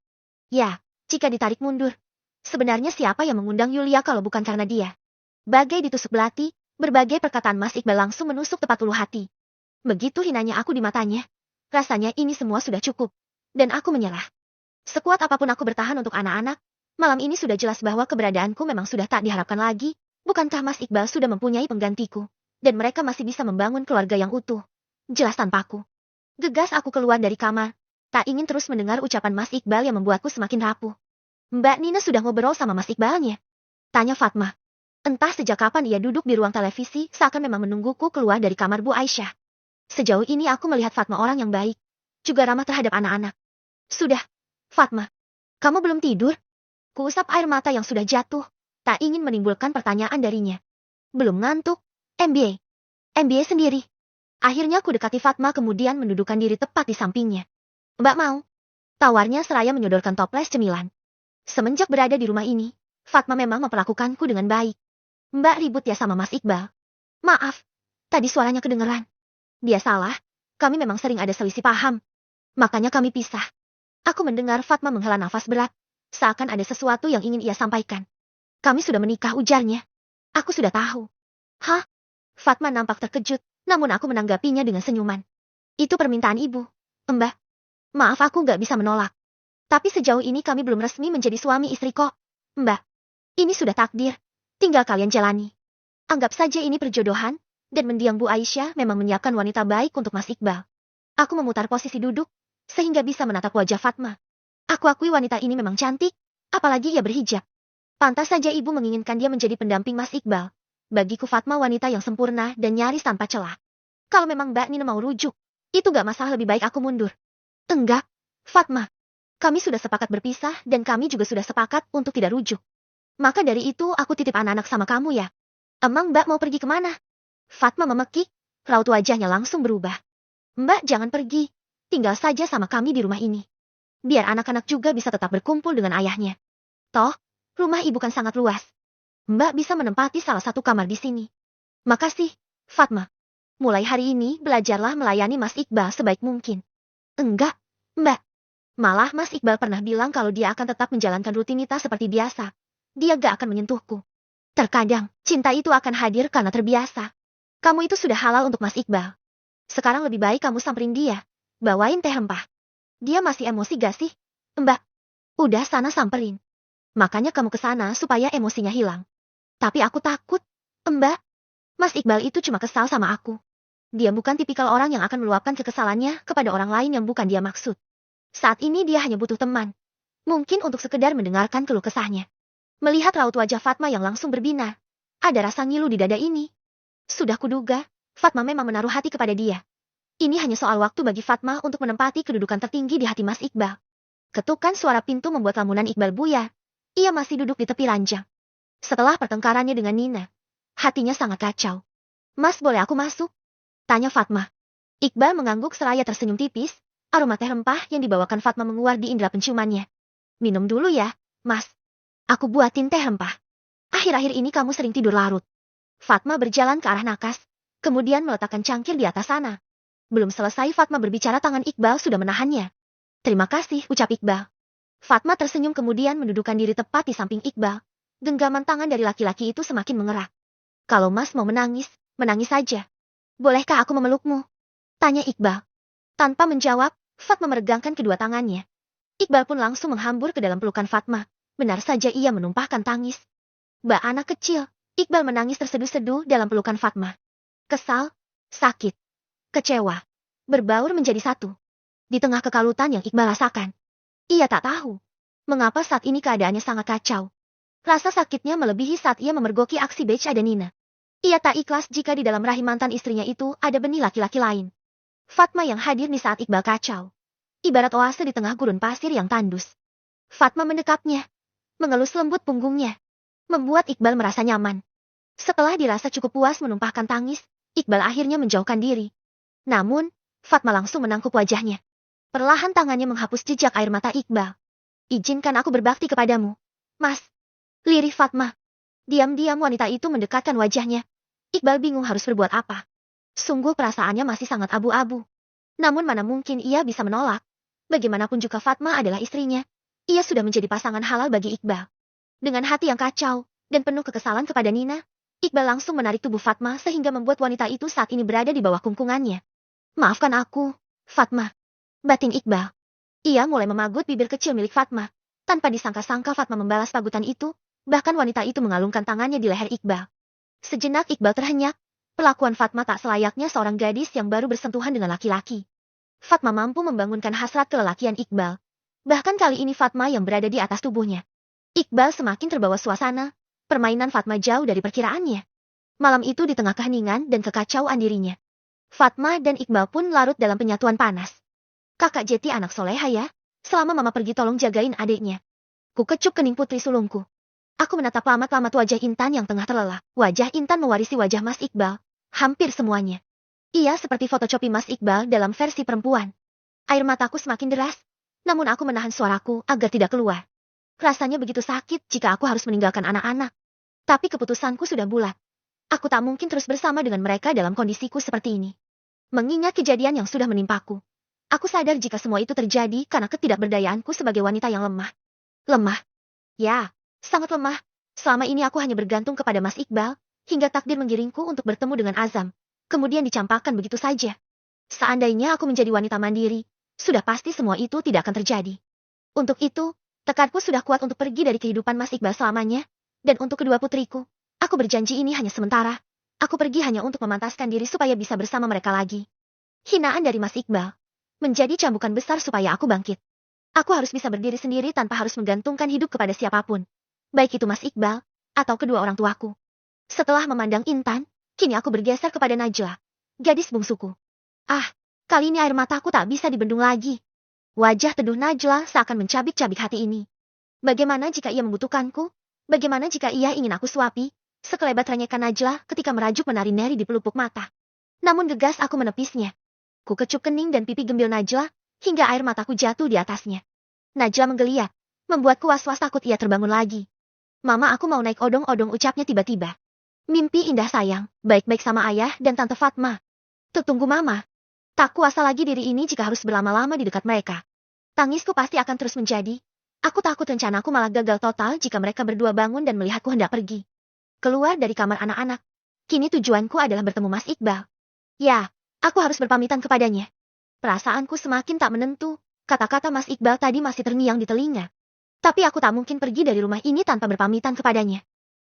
Ya, jika ditarik mundur. Sebenarnya siapa yang mengundang Yulia kalau bukan karena dia? Bagai ditusuk belati, berbagai perkataan Mas Iqbal langsung menusuk tepat ulu hati. Begitu hinanya aku di matanya. Rasanya ini semua sudah cukup. Dan aku menyerah. Sekuat apapun aku bertahan untuk anak-anak, malam ini sudah jelas bahwa keberadaanku memang sudah tak diharapkan lagi. Bukankah Mas Iqbal sudah mempunyai penggantiku? Dan mereka masih bisa membangun keluarga yang utuh. Jelas tanpaku. Gegas aku keluar dari kamar. Tak ingin terus mendengar ucapan Mas Iqbal yang membuatku semakin rapuh. Mbak Nina sudah ngobrol sama Mas Iqbalnya? Tanya Fatma. Entah sejak kapan ia duduk di ruang televisi seakan memang menungguku keluar dari kamar Bu Aisyah. Sejauh ini aku melihat Fatma orang yang baik. Juga ramah terhadap anak-anak. Sudah, Fatma. Kamu belum tidur? Kuusap air mata yang sudah jatuh. Tak ingin menimbulkan pertanyaan darinya. Belum ngantuk? MBA. MBA sendiri. Akhirnya aku dekati Fatma kemudian mendudukkan diri tepat di sampingnya. Mbak mau? Tawarnya seraya menyodorkan toples cemilan. Semenjak berada di rumah ini, Fatma memang memperlakukanku dengan baik. Mbak ribut ya sama Mas Iqbal? Maaf, tadi suaranya kedengeran. Dia salah, kami memang sering ada selisih paham. Makanya kami pisah. Aku mendengar Fatma menghela nafas berat, seakan ada sesuatu yang ingin ia sampaikan. Kami sudah menikah ujarnya. Aku sudah tahu. Hah? Fatma nampak terkejut, namun aku menanggapinya dengan senyuman. Itu permintaan ibu, Mbak. Maaf aku nggak bisa menolak. Tapi sejauh ini kami belum resmi menjadi suami istri kok. Mbak, ini sudah takdir. Tinggal kalian jalani. Anggap saja ini perjodohan, dan mendiang Bu Aisyah memang menyiapkan wanita baik untuk Mas Iqbal. Aku memutar posisi duduk, sehingga bisa menatap wajah Fatma. Aku akui wanita ini memang cantik, apalagi ia berhijab. Pantas saja ibu menginginkan dia menjadi pendamping Mas Iqbal. Bagiku Fatma wanita yang sempurna dan nyaris tanpa celah. Kalau memang Mbak Nina mau rujuk, itu gak masalah lebih baik aku mundur. Enggak, Fatma. Kami sudah sepakat berpisah dan kami juga sudah sepakat untuk tidak rujuk. Maka dari itu aku titip anak-anak sama kamu ya. Emang Mbak mau pergi kemana? Fatma memekik, raut wajahnya langsung berubah. Mbak jangan pergi, tinggal saja sama kami di rumah ini. Biar anak-anak juga bisa tetap berkumpul dengan ayahnya. Toh, rumah ibu kan sangat luas. Mbak bisa menempati salah satu kamar di sini. Makasih, Fatma. Mulai hari ini belajarlah melayani Mas Iqbal sebaik mungkin. Enggak, Mbak. Malah Mas Iqbal pernah bilang kalau dia akan tetap menjalankan rutinitas seperti biasa. Dia gak akan menyentuhku. Terkadang, cinta itu akan hadir karena terbiasa. Kamu itu sudah halal untuk Mas Iqbal. Sekarang lebih baik kamu samperin dia. Bawain teh rempah. Dia masih emosi gak sih? Mbak, udah sana samperin. Makanya kamu ke sana supaya emosinya hilang. Tapi aku takut, Mbak. Mas Iqbal itu cuma kesal sama aku. Dia bukan tipikal orang yang akan meluapkan kekesalannya kepada orang lain yang bukan dia maksud. Saat ini dia hanya butuh teman. Mungkin untuk sekedar mendengarkan keluh kesahnya. Melihat raut wajah Fatma yang langsung berbinar. Ada rasa ngilu di dada ini. Sudah kuduga, Fatma memang menaruh hati kepada dia. Ini hanya soal waktu bagi Fatma untuk menempati kedudukan tertinggi di hati Mas Iqbal. Ketukan suara pintu membuat lamunan Iqbal buyar. Ia masih duduk di tepi ranjang. Setelah pertengkarannya dengan Nina, hatinya sangat kacau. Mas boleh aku masuk? Tanya Fatma. Iqbal mengangguk seraya tersenyum tipis, aroma teh rempah yang dibawakan Fatma menguar di indera penciumannya. Minum dulu ya, Mas. Aku buatin teh rempah. Akhir-akhir ini kamu sering tidur larut. Fatma berjalan ke arah nakas, kemudian meletakkan cangkir di atas sana. Belum selesai Fatma berbicara tangan Iqbal sudah menahannya. Terima kasih, ucap Iqbal. Fatma tersenyum kemudian mendudukkan diri tepat di samping Iqbal. Genggaman tangan dari laki-laki itu semakin mengerak. Kalau Mas mau menangis, menangis saja. Bolehkah aku memelukmu? Tanya Iqbal. Tanpa menjawab, Fatma meregangkan kedua tangannya. Iqbal pun langsung menghambur ke dalam pelukan Fatma. Benar saja ia menumpahkan tangis. Mbak anak kecil, Iqbal menangis terseduh-seduh dalam pelukan Fatma. Kesal, sakit, kecewa, berbaur menjadi satu. Di tengah kekalutan yang Iqbal rasakan. Ia tak tahu, mengapa saat ini keadaannya sangat kacau. Rasa sakitnya melebihi saat ia memergoki aksi Beca dan Nina. Ia tak ikhlas jika di dalam rahim mantan istrinya itu ada benih laki-laki lain. Fatma yang hadir di saat Iqbal kacau. Ibarat oase di tengah gurun pasir yang tandus. Fatma mendekapnya, mengelus lembut punggungnya. Membuat Iqbal merasa nyaman. Setelah dirasa cukup puas menumpahkan tangis, Iqbal akhirnya menjauhkan diri. Namun, Fatma langsung menangkup wajahnya. Perlahan tangannya menghapus jejak air mata Iqbal. Izinkan aku berbakti kepadamu, Mas. Lirih Fatma. Diam-diam wanita itu mendekatkan wajahnya. Iqbal bingung harus berbuat apa. Sungguh perasaannya masih sangat abu-abu. Namun mana mungkin ia bisa menolak. Bagaimanapun juga Fatma adalah istrinya. Ia sudah menjadi pasangan halal bagi Iqbal. Dengan hati yang kacau dan penuh kekesalan kepada Nina, Iqbal langsung menarik tubuh Fatma sehingga membuat wanita itu saat ini berada di bawah kungkungannya. Maafkan aku, Fatma. Batin Iqbal. Ia mulai memagut bibir kecil milik Fatma. Tanpa disangka-sangka Fatma membalas pagutan itu, bahkan wanita itu mengalungkan tangannya di leher Iqbal. Sejenak Iqbal terhenyak. Perlakuan Fatma tak selayaknya seorang gadis yang baru bersentuhan dengan laki-laki. Fatma mampu membangunkan hasrat kelelakian Iqbal. Bahkan kali ini Fatma yang berada di atas tubuhnya. Iqbal semakin terbawa suasana. Permainan Fatma jauh dari perkiraannya. Malam itu di tengah keheningan dan kekacauan dirinya, Fatma dan Iqbal pun larut dalam penyatuan panas. Kakak Jeti anak soleha ya. Selama mama pergi tolong jagain adiknya. Ku kecup kening putri sulungku. Aku menatap lamat-lamat wajah Intan yang tengah terlelap. Wajah Intan mewarisi wajah Mas Iqbal. Hampir semuanya. Ia seperti fotokopi Mas Iqbal dalam versi perempuan. Air mataku semakin deras. Namun aku menahan suaraku agar tidak keluar. Rasanya begitu sakit jika aku harus meninggalkan anak-anak. Tapi keputusanku sudah bulat. Aku tak mungkin terus bersama dengan mereka dalam kondisiku seperti ini. Mengingat kejadian yang sudah menimpaku. Aku sadar jika semua itu terjadi karena ketidakberdayaanku sebagai wanita yang lemah. Lemah? Ya, sangat lemah. Selama ini aku hanya bergantung kepada Mas Iqbal, hingga takdir menggiringku untuk bertemu dengan Azam. Kemudian dicampakkan begitu saja. Seandainya aku menjadi wanita mandiri, sudah pasti semua itu tidak akan terjadi. Untuk itu, tekadku sudah kuat untuk pergi dari kehidupan Mas Iqbal selamanya, dan untuk kedua putriku, aku berjanji ini hanya sementara. Aku pergi hanya untuk memantaskan diri supaya bisa bersama mereka lagi. Hinaan dari Mas Iqbal menjadi cambukan besar supaya aku bangkit. Aku harus bisa berdiri sendiri tanpa harus menggantungkan hidup kepada siapapun. Baik itu Mas Iqbal, atau kedua orang tuaku. Setelah memandang Intan, kini aku bergeser kepada Najla, gadis bungsuku. Ah, kali ini air mataku tak bisa dibendung lagi. Wajah teduh Najla seakan mencabik-cabik hati ini. Bagaimana jika ia membutuhkanku? Bagaimana jika ia ingin aku suapi? Sekelebat renyekan Najla ketika merajuk menari-nari di pelupuk mata. Namun gegas aku menepisnya. Ku kecup kening dan pipi gembil Najla, hingga air mataku jatuh di atasnya. Najla menggeliat, membuatku was-was takut ia terbangun lagi. Mama, aku mau naik odong-odong, ucapnya tiba-tiba. Mimpi indah sayang, baik-baik sama ayah dan tante Fatma. Tunggu mama. Tak kuasa lagi diri ini jika harus berlama-lama di dekat mereka. Tangisku pasti akan terus menjadi. Aku takut rencanaku malah gagal total jika mereka berdua bangun dan melihatku hendak pergi. Keluar dari kamar anak-anak. Kini tujuanku adalah bertemu Mas Iqbal. Ya, aku harus berpamitan kepadanya. Perasaanku semakin tak menentu. Kata-kata Mas Iqbal tadi masih terngiang di telinga. Tapi aku tak mungkin pergi dari rumah ini tanpa berpamitan kepadanya.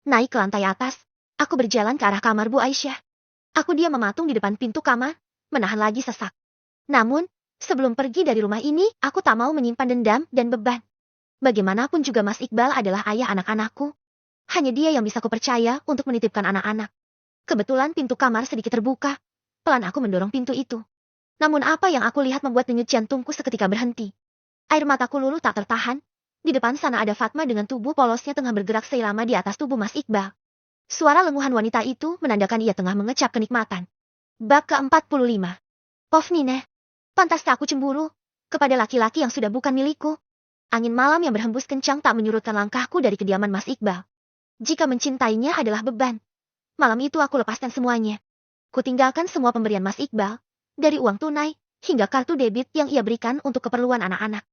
Naik ke lantai atas. Aku berjalan ke arah kamar Bu Aisyah. Aku diam mematung di depan pintu kamar, menahan lagi sesak. Namun, sebelum pergi dari rumah ini, aku tak mau menyimpan dendam dan beban. Bagaimanapun juga Mas Iqbal adalah ayah anak-anakku. Hanya dia yang bisa kupercaya untuk menitipkan anak-anak. Kebetulan pintu kamar sedikit terbuka. Pelan aku mendorong pintu itu. Namun apa yang aku lihat membuat denyut jantungku seketika berhenti. Air mataku luluh tak tertahan. Di depan sana ada Fatma dengan tubuh polosnya tengah bergerak seirama di atas tubuh Mas Iqbal. Suara lenguhan wanita itu menandakan ia tengah mengecap kenikmatan. Bab ke-45. Of Nina. Pantaskah aku cemburu kepada laki-laki yang sudah bukan milikku? Angin malam yang berhembus kencang tak menyurutkan langkahku dari kediaman Mas Iqbal. Jika mencintainya adalah beban, malam itu aku lepaskan semuanya. Kutinggalkan semua pemberian Mas Iqbal, dari uang tunai hingga kartu debit yang ia berikan untuk keperluan anak-anak.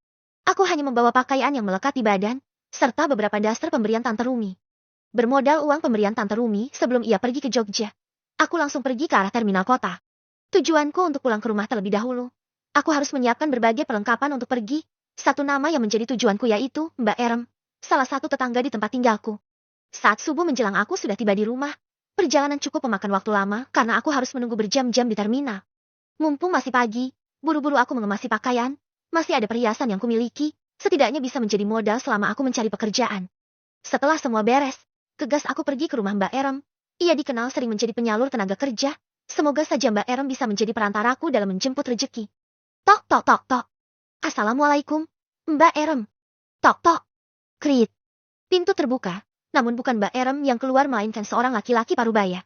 Aku hanya membawa pakaian yang melekat di badan, serta beberapa daster pemberian Tante Rumi. Bermodal uang pemberian Tante Rumi sebelum ia pergi ke Jogja, aku langsung pergi ke arah terminal kota. Tujuanku untuk pulang ke rumah terlebih dahulu. Aku harus menyiapkan berbagai perlengkapan untuk pergi. Satu nama yang menjadi tujuanku yaitu Mbak Erem, salah satu tetangga di tempat tinggalku. Saat subuh menjelang aku sudah tiba di rumah. Perjalanan cukup memakan waktu lama karena aku harus menunggu berjam-jam di terminal. Mumpung masih pagi, buru-buru aku mengemasi pakaian. Masih ada perhiasan yang kumiliki, setidaknya bisa menjadi modal selama aku mencari pekerjaan. Setelah semua beres, gegas aku pergi ke rumah Mbak Erem. Ia dikenal sering menjadi penyalur tenaga kerja. Semoga saja Mbak Erem bisa menjadi perantaraku dalam menjemput rezeki. Tok tok tok tok. Assalamualaikum, Mbak Erem. Tok tok. Krit. Pintu terbuka, namun bukan Mbak Erem yang keluar melainkan seorang laki-laki parubaya.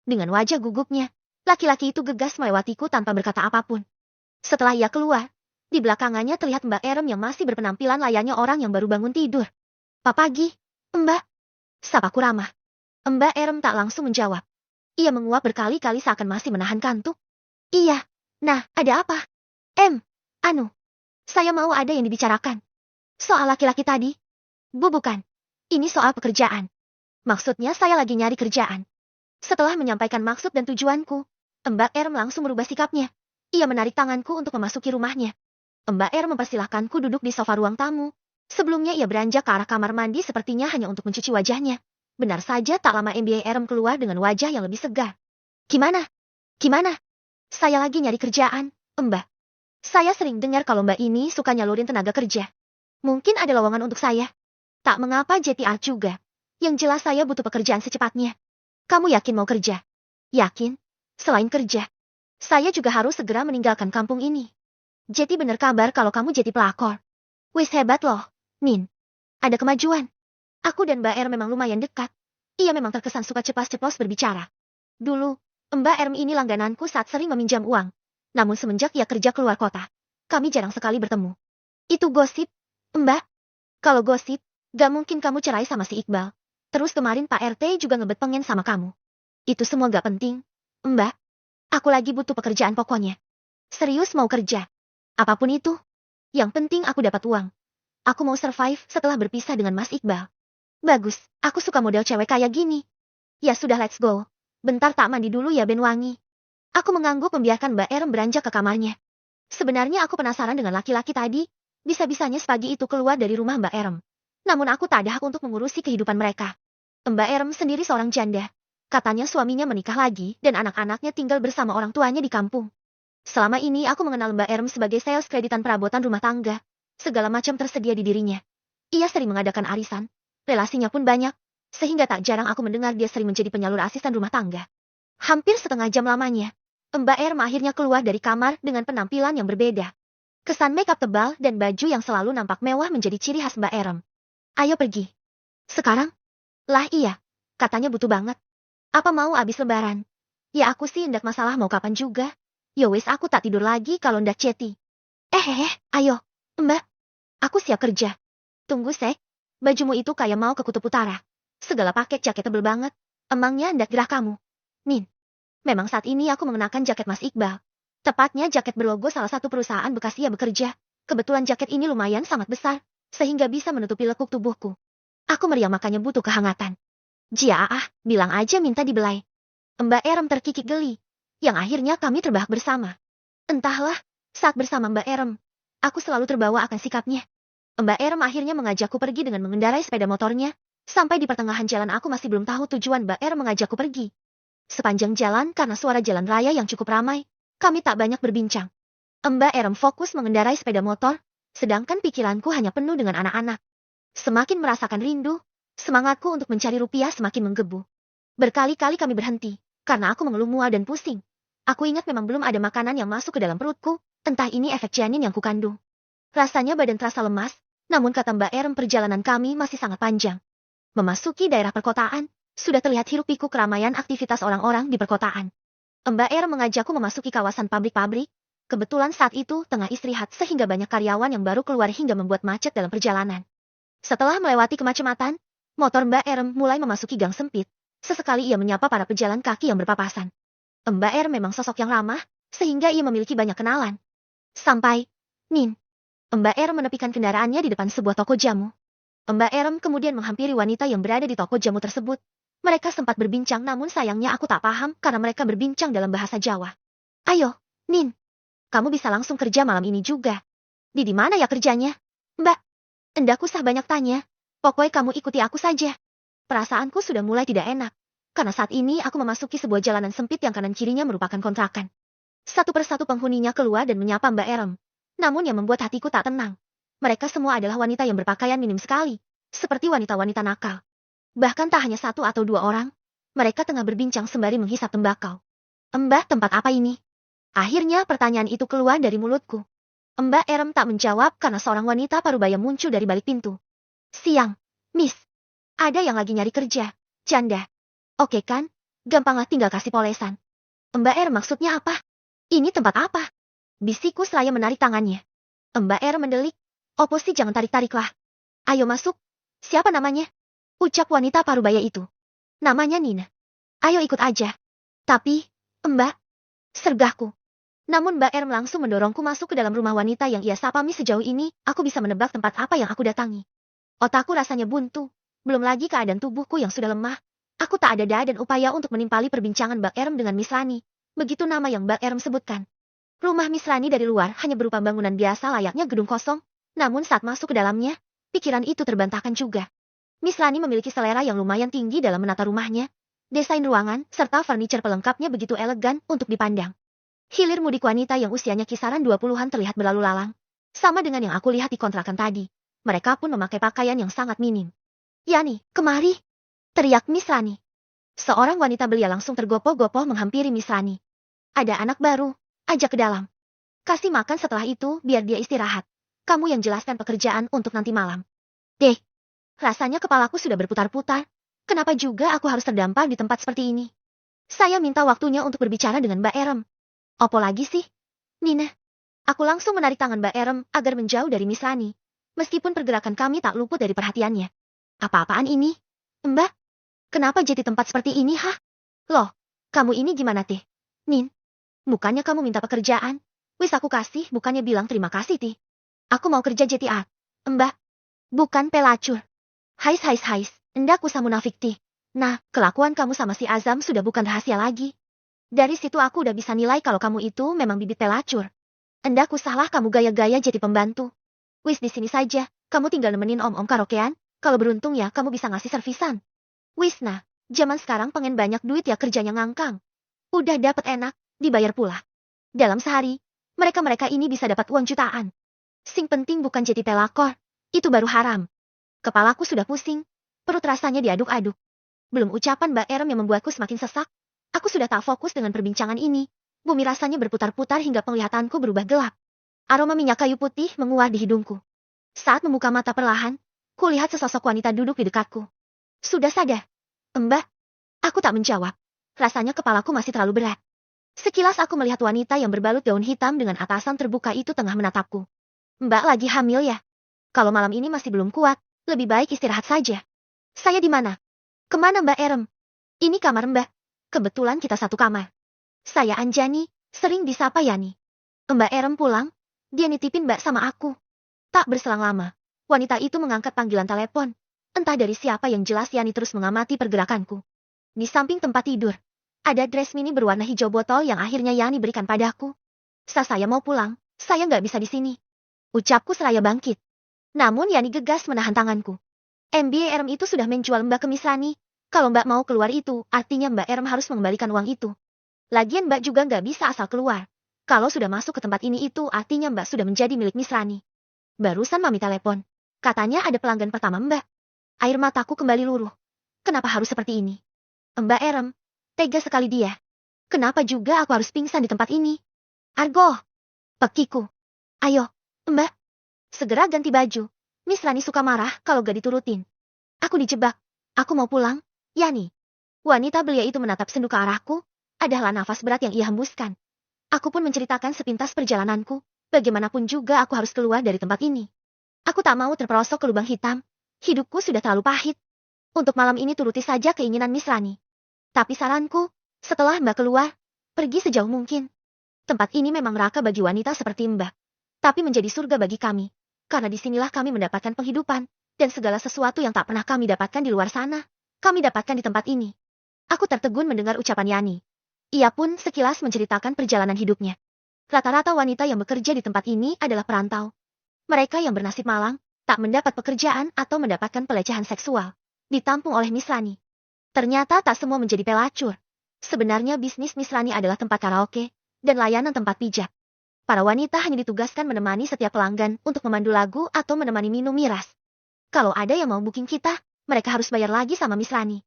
Dengan wajah gugupnya, laki-laki itu gegas melewatiku tanpa berkata apapun. Setelah ia keluar, Di belakangannya terlihat Mbak Erem yang masih berpenampilan layaknya orang yang baru bangun tidur. "Pak pagi, Mbak," sapaku ramah. Mbak Erem tak langsung menjawab. Ia menguap berkali-kali seakan masih menahan kantuk. "Iya, nah, ada apa?" Anu, saya mau ada yang dibicarakan." "Soal laki-laki tadi?" "Bu, bukan. Ini soal pekerjaan. Maksudnya saya lagi nyari kerjaan." Setelah menyampaikan maksud dan tujuanku, Mbak Erem langsung merubah sikapnya. Ia menarik tanganku untuk memasuki rumahnya. Mbak Erem mempersilahkanku duduk di sofa ruang tamu. Sebelumnya ia beranjak ke arah kamar mandi sepertinya hanya untuk mencuci wajahnya. Benar saja tak lama MBA Erem keluar dengan wajah yang lebih segar. "Gimana? Gimana?" "Saya lagi nyari kerjaan, Mbak. Saya sering dengar kalau Mbak ini suka nyalurin tenaga kerja. Mungkin ada lowongan untuk saya." "Tak mengapa JTA juga. Yang jelas saya butuh pekerjaan secepatnya." "Kamu yakin mau kerja?" "Yakin. Selain kerja, saya juga harus segera meninggalkan kampung ini." "Jeti bener kabar kalau kamu jadi pelakor." "Wis hebat loh, Nin. Ada kemajuan." Aku dan Mbak Er memang lumayan dekat. Ia memang terkesan suka ceplas-ceplos berbicara. Dulu, Mbak Erm ini langgananku saat sering meminjam uang. Namun semenjak ia kerja keluar kota, kami jarang sekali bertemu. "Itu gosip, Mbak." "Kalau gosip, gak mungkin kamu cerai sama si Iqbal. Terus kemarin Pak RT juga ngebet pengen sama kamu. Itu semua gak penting, Mbak. Aku lagi butuh pekerjaan pokoknya." "Serius mau kerja?" "Apapun itu. Yang penting aku dapat uang. Aku mau survive setelah berpisah dengan Mas Iqbal." "Bagus, aku suka model cewek kayak gini." "Ya sudah, let's go. Bentar tak mandi dulu ya Ben wangi." Aku mengangguk membiarkan Mbak Erem beranjak ke kamarnya. Sebenarnya aku penasaran dengan laki-laki tadi. Bisa-bisanya sepagi itu keluar dari rumah Mbak Erem. Namun aku tak ada hak untuk mengurusi kehidupan mereka. Mbak Erem sendiri seorang janda. Katanya suaminya menikah lagi dan anak-anaknya tinggal bersama orang tuanya di kampung. Selama ini aku mengenal Mbak Erem sebagai sales kreditan perabotan rumah tangga. Segala macam tersedia di dirinya. Ia sering mengadakan arisan. Relasinya pun banyak. Sehingga tak jarang aku mendengar dia sering menjadi penyalur asisten rumah tangga. Hampir setengah jam lamanya, Mbak Erem akhirnya keluar dari kamar dengan penampilan yang berbeda. Kesan makeup tebal dan baju yang selalu nampak mewah menjadi ciri khas Mbak Erem. "Ayo pergi." "Sekarang?" "Lah iya, katanya butuh banget." "Apa mau abis lebaran?" "Ya aku sih ndak masalah mau kapan juga. Yo wis aku tak tidur lagi kalau ndak ceti." Ayo, Mbak. Aku siap kerja." "Tunggu sek, bajumu itu kayak mau ke kutub utara. Segala paket jaket tebel banget. Emangnya ndak gerah kamu?" "Nin, memang saat ini aku mengenakan jaket Mas Iqbal. Tepatnya jaket berlogo salah satu perusahaan bekas ia bekerja. Kebetulan jaket ini lumayan sangat besar, sehingga bisa menutupi lekuk tubuhku. Aku meriang makanya butuh kehangatan." "Jia bilang aja minta dibelai." Mbak Erem terkikik geli, yang akhirnya kami terbahak bersama. Entahlah, saat bersama Mbak Erem, aku selalu terbawa akan sikapnya. Mbak Erem akhirnya mengajakku pergi dengan mengendarai sepeda motornya. Sampai di pertengahan jalan aku masih belum tahu tujuan Mbak Erem mengajakku pergi. Sepanjang jalan karena suara jalan raya yang cukup ramai, kami tak banyak berbincang. Mbak Erem fokus mengendarai sepeda motor, sedangkan pikiranku hanya penuh dengan anak-anak. Semakin merasakan rindu, semangatku untuk mencari rupiah semakin menggebu. Berkali-kali kami berhenti, karena aku mengeluh mual dan pusing. Aku ingat memang belum ada makanan yang masuk ke dalam perutku, entah ini efek janin yang kukandung. Rasanya badan terasa lemas, namun kata Mbak Erem perjalanan kami masih sangat panjang. Memasuki daerah perkotaan, sudah terlihat hiruk-pikuk keramaian aktivitas orang-orang di perkotaan. Mbak Erem mengajakku memasuki kawasan pabrik-pabrik. Kebetulan saat itu tengah istirahat sehingga banyak karyawan yang baru keluar hingga membuat macet dalam perjalanan. Setelah melewati kemacematan, motor Mbak Erem mulai memasuki gang sempit. Sesekali ia menyapa para pejalan kaki yang berpapasan. Mbak Erem memang sosok yang ramah, sehingga ia memiliki banyak kenalan. Sampai, Nin. Mbak Erem menepikan kendaraannya di depan sebuah toko jamu. Mbak Erem kemudian menghampiri wanita yang berada di toko jamu tersebut. Mereka sempat berbincang namun sayangnya aku tak paham karena mereka berbincang dalam bahasa Jawa. "Ayo, Nin. Kamu bisa langsung kerja malam ini juga." Di mana ya kerjanya?" "Mbak, endak usah banyak tanya. Pokoknya kamu ikuti aku saja." Perasaanku sudah mulai tidak enak. Karena saat ini aku memasuki sebuah jalanan sempit yang kanan kirinya merupakan kontrakan. Satu persatu penghuninya keluar dan menyapa Mbak Erem. Namun yang membuat hatiku tak tenang. Mereka semua adalah wanita yang berpakaian minim sekali. Seperti wanita-wanita nakal. Bahkan tak hanya satu atau dua orang. Mereka tengah berbincang sembari menghisap tembakau. "Mbak, tempat apa ini?" Akhirnya pertanyaan itu keluar dari mulutku. Mbak Erem tak menjawab karena seorang wanita parubaya muncul dari balik pintu. "Siang, Miss. Ada yang lagi nyari kerja, janda. Oke kan? Gampanglah tinggal kasih polesan." "Mbak Erem maksudnya apa? Ini tempat apa?" bisikku seraya menarik tangannya. Mbak Er mendelik. Opo sih, jangan tarik-tariklah. Ayo masuk. Siapa namanya? Ucap wanita parubaya itu. Namanya Nina. Ayo ikut aja. Tapi, Mbak, sergahku. Namun Mbak Er langsung mendorongku masuk ke dalam rumah wanita yang ia sapami. Sejauh ini, aku bisa menebak tempat apa yang aku datangi. Otakku rasanya buntu. Belum lagi keadaan tubuhku yang sudah lemah. Aku tak ada daya dan upaya untuk menimpali perbincangan Mbak Erem dengan Miss Rani. Begitu nama yang Mbak Erem sebutkan. Rumah Miss Rani dari luar hanya berupa bangunan biasa layaknya gedung kosong. Namun saat masuk ke dalamnya, pikiran itu terbantahkan juga. Miss Rani memiliki selera yang lumayan tinggi dalam menata rumahnya. Desain ruangan, serta furniture pelengkapnya begitu elegan untuk dipandang. Hilir mudik wanita yang usianya kisaran 20-an terlihat berlalu lalang. Sama dengan yang aku lihat di kontrakan tadi. Mereka pun memakai pakaian yang sangat minim. Yani, kemari! Teriak Miss Rani. Seorang wanita belia langsung tergopoh-gopoh menghampiri Miss Rani. Ada anak baru, ajak ke dalam. Kasih makan setelah itu biar dia istirahat. Kamu yang jelaskan pekerjaan untuk nanti malam. Deh, rasanya kepalaku sudah berputar-putar. Kenapa juga aku harus terdampar di tempat seperti ini? Saya minta waktunya untuk berbicara dengan Mbak Erem. Opo lagi sih? Nina. Aku langsung menarik tangan Mbak Erem agar menjauh dari Miss Rani. Meskipun pergerakan kami tak luput dari perhatiannya. Apa-apaan ini? Mbak? Kenapa jadi tempat seperti ini, hah? Loh, kamu ini gimana teh? Nin, bukannya kamu minta pekerjaan? Wis aku kasih, bukannya bilang terima kasih tih. Aku mau kerja JTA. Mbak, bukan pelacur. Hais, endak usah munafik tih. Nah, kelakuan kamu sama si Azam sudah bukan rahasia lagi. Dari situ aku udah bisa nilai kalau kamu itu memang bibit pelacur. Endak usahlah kamu gaya-gaya jadi pembantu. Wis di sini saja, kamu tinggal nemenin om-om karaokean, kalau beruntung ya kamu bisa ngasih servisan. Wis nah, zaman sekarang pengen banyak duit ya kerjanya ngangkang. Udah dapet enak, dibayar pula. Dalam sehari, mereka-mereka ini bisa dapat uang jutaan. Sing penting bukan jadi pelakor, itu baru haram. Kepalaku sudah pusing, perut rasanya diaduk-aduk. Belum ucapan Mbak Erem yang membuatku semakin sesak. Aku sudah tak fokus dengan perbincangan ini. Bumi rasanya berputar-putar hingga penglihatanku berubah gelap. Aroma minyak kayu putih menguar di hidungku. Saat membuka mata perlahan, kulihat sesosok wanita duduk di dekatku. Sudah sadar? Mbak? Aku tak menjawab. Rasanya kepalaku masih terlalu berat. Sekilas aku melihat wanita yang berbalut daun hitam dengan atasan terbuka itu tengah menatapku. Mbak lagi hamil ya? Kalau malam ini masih belum kuat, lebih baik istirahat saja. Saya di mana? Kemana Mbak Erem? Ini kamar Mbak. Kebetulan kita satu kamar. Saya Anjani, sering disapa Yani. Mbak Erem pulang, dia nitipin Mbak sama aku. Tak berselang lama, wanita itu mengangkat panggilan telepon. Entah dari siapa yang jelas Yani terus mengamati pergerakanku. Di samping tempat tidur, ada dress mini berwarna hijau botol yang akhirnya Yani berikan padaku. Saat saya mau pulang, saya nggak bisa di sini. Ucapku seraya bangkit. Namun Yani gegas menahan tanganku. MBA Erem itu sudah menjual Mbak ke Miss Rani. Kalau Mbak mau keluar itu, artinya Mbak Erem harus mengembalikan uang itu. Lagian Mbak juga nggak bisa asal keluar. Kalau sudah masuk ke tempat ini itu, artinya Mbak sudah menjadi milik Miss Rani. Barusan Mami telepon. Katanya ada pelanggan pertama Mbak. Air mataku kembali luruh. Kenapa harus seperti ini? Mbak Erem, tega sekali dia. Kenapa juga aku harus pingsan di tempat ini? Argo! Pekiku. Ayo, Mbak. Segera ganti baju. Miss Rani suka marah kalau gak diturutin. Aku dijebak. Aku mau pulang. Yani. Wanita belia itu menatap sendu ke arahku. Adalah nafas berat yang ia hembuskan. Aku pun menceritakan sepintas perjalananku. Bagaimanapun juga aku harus keluar dari tempat ini. Aku tak mau terperosok ke lubang hitam. Hidupku sudah terlalu pahit. Untuk malam ini turuti saja keinginan Miss Rani. Tapi saranku, setelah Mbak keluar, pergi sejauh mungkin. Tempat ini memang neraka bagi wanita seperti Mbak. Tapi menjadi surga bagi kami. Karena disinilah kami mendapatkan penghidupan. Dan segala sesuatu yang tak pernah kami dapatkan di luar sana, kami dapatkan di tempat ini. Aku tertegun mendengar ucapan Yani. Ia pun sekilas menceritakan perjalanan hidupnya. Rata-rata wanita yang bekerja di tempat ini adalah perantau. Mereka yang bernasib malang, tak mendapat pekerjaan atau mendapatkan pelecehan seksual. Ditampung oleh Miss Rani. Ternyata tak semua menjadi pelacur. Sebenarnya bisnis Miss Rani adalah tempat karaoke dan layanan tempat pijat. Para wanita hanya ditugaskan menemani setiap pelanggan untuk memandu lagu atau menemani minum miras. Kalau ada yang mau booking kita, mereka harus bayar lagi sama Miss Rani.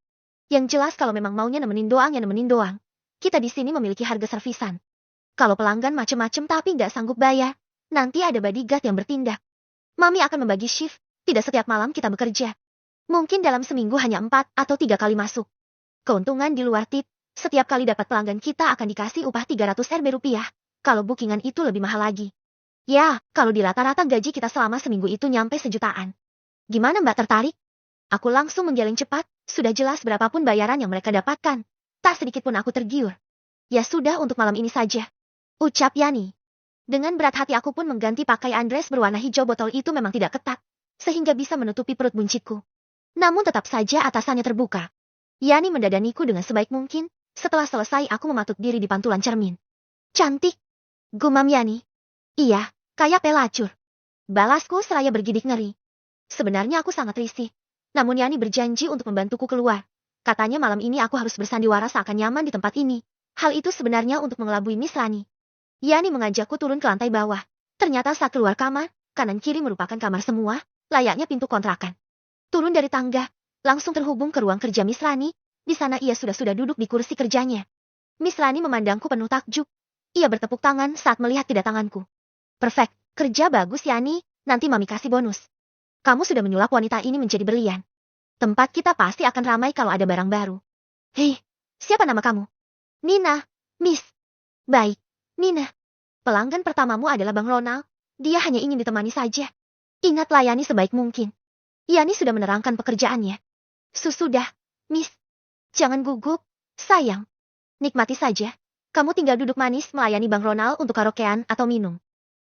Yang jelas kalau memang maunya nemenin doang ya nemenin doang. Kita di sini memiliki harga servisan. Kalau pelanggan macem-macem tapi nggak sanggup bayar, nanti ada bodyguard yang bertindak. Mami akan membagi shift, tidak setiap malam kita bekerja. Mungkin dalam seminggu hanya 4 atau 3 kali masuk. Keuntungan di luar tip, setiap kali dapat pelanggan kita akan dikasih upah 300 Rp rupiah. Kalau bookingan itu lebih mahal lagi. Ya, kalau di rata-rata gaji kita selama seminggu itu nyampe sejutaan. Gimana Mbak tertarik? Aku langsung menggeleng cepat, sudah jelas berapapun bayaran yang mereka dapatkan. Tak sedikit pun aku tergiur. Ya sudah untuk malam ini saja. Ucap Yani. Dengan berat hati aku pun mengganti pakaian dress berwarna hijau. Botol itu memang tidak ketat, sehingga bisa menutupi perut buncitku. Namun tetap saja atasannya terbuka. Yani mendadaniku dengan sebaik mungkin. Setelah selesai aku mematuk diri di pantulan cermin. Cantik, gumam Yani. Iya, kayak pelacur. Balasku seraya bergidik ngeri. Sebenarnya aku sangat risih. Namun Yani berjanji untuk membantuku keluar. Katanya malam ini aku harus bersandiwara seakan nyaman di tempat ini. Hal itu sebenarnya untuk mengelabui Miss Rani. Yani mengajakku turun ke lantai bawah. Ternyata saat keluar kamar, kanan kiri merupakan kamar semua, layaknya pintu kontrakan. Turun dari tangga, langsung terhubung ke ruang kerja Miss Rani. Di sana ia sudah duduk di kursi kerjanya. Miss Rani memandangku penuh takjub. Ia bertepuk tangan saat melihat kedatanganku. Perfect, kerja bagus Yani, nanti mami kasih bonus. Kamu sudah menyulap wanita ini menjadi berlian. Tempat kita pasti akan ramai kalau ada barang baru. Hei, siapa nama kamu? Nina, Miss. Baik, Nina. Pelanggan pertamamu adalah Bang Ronald. Dia hanya ingin ditemani saja. Ingat layani sebaik mungkin. Yani sudah menerangkan pekerjaannya. Sudah, Miss. Jangan gugup, sayang. Nikmati saja. Kamu tinggal duduk manis melayani Bang Ronald untuk karaokean atau minum.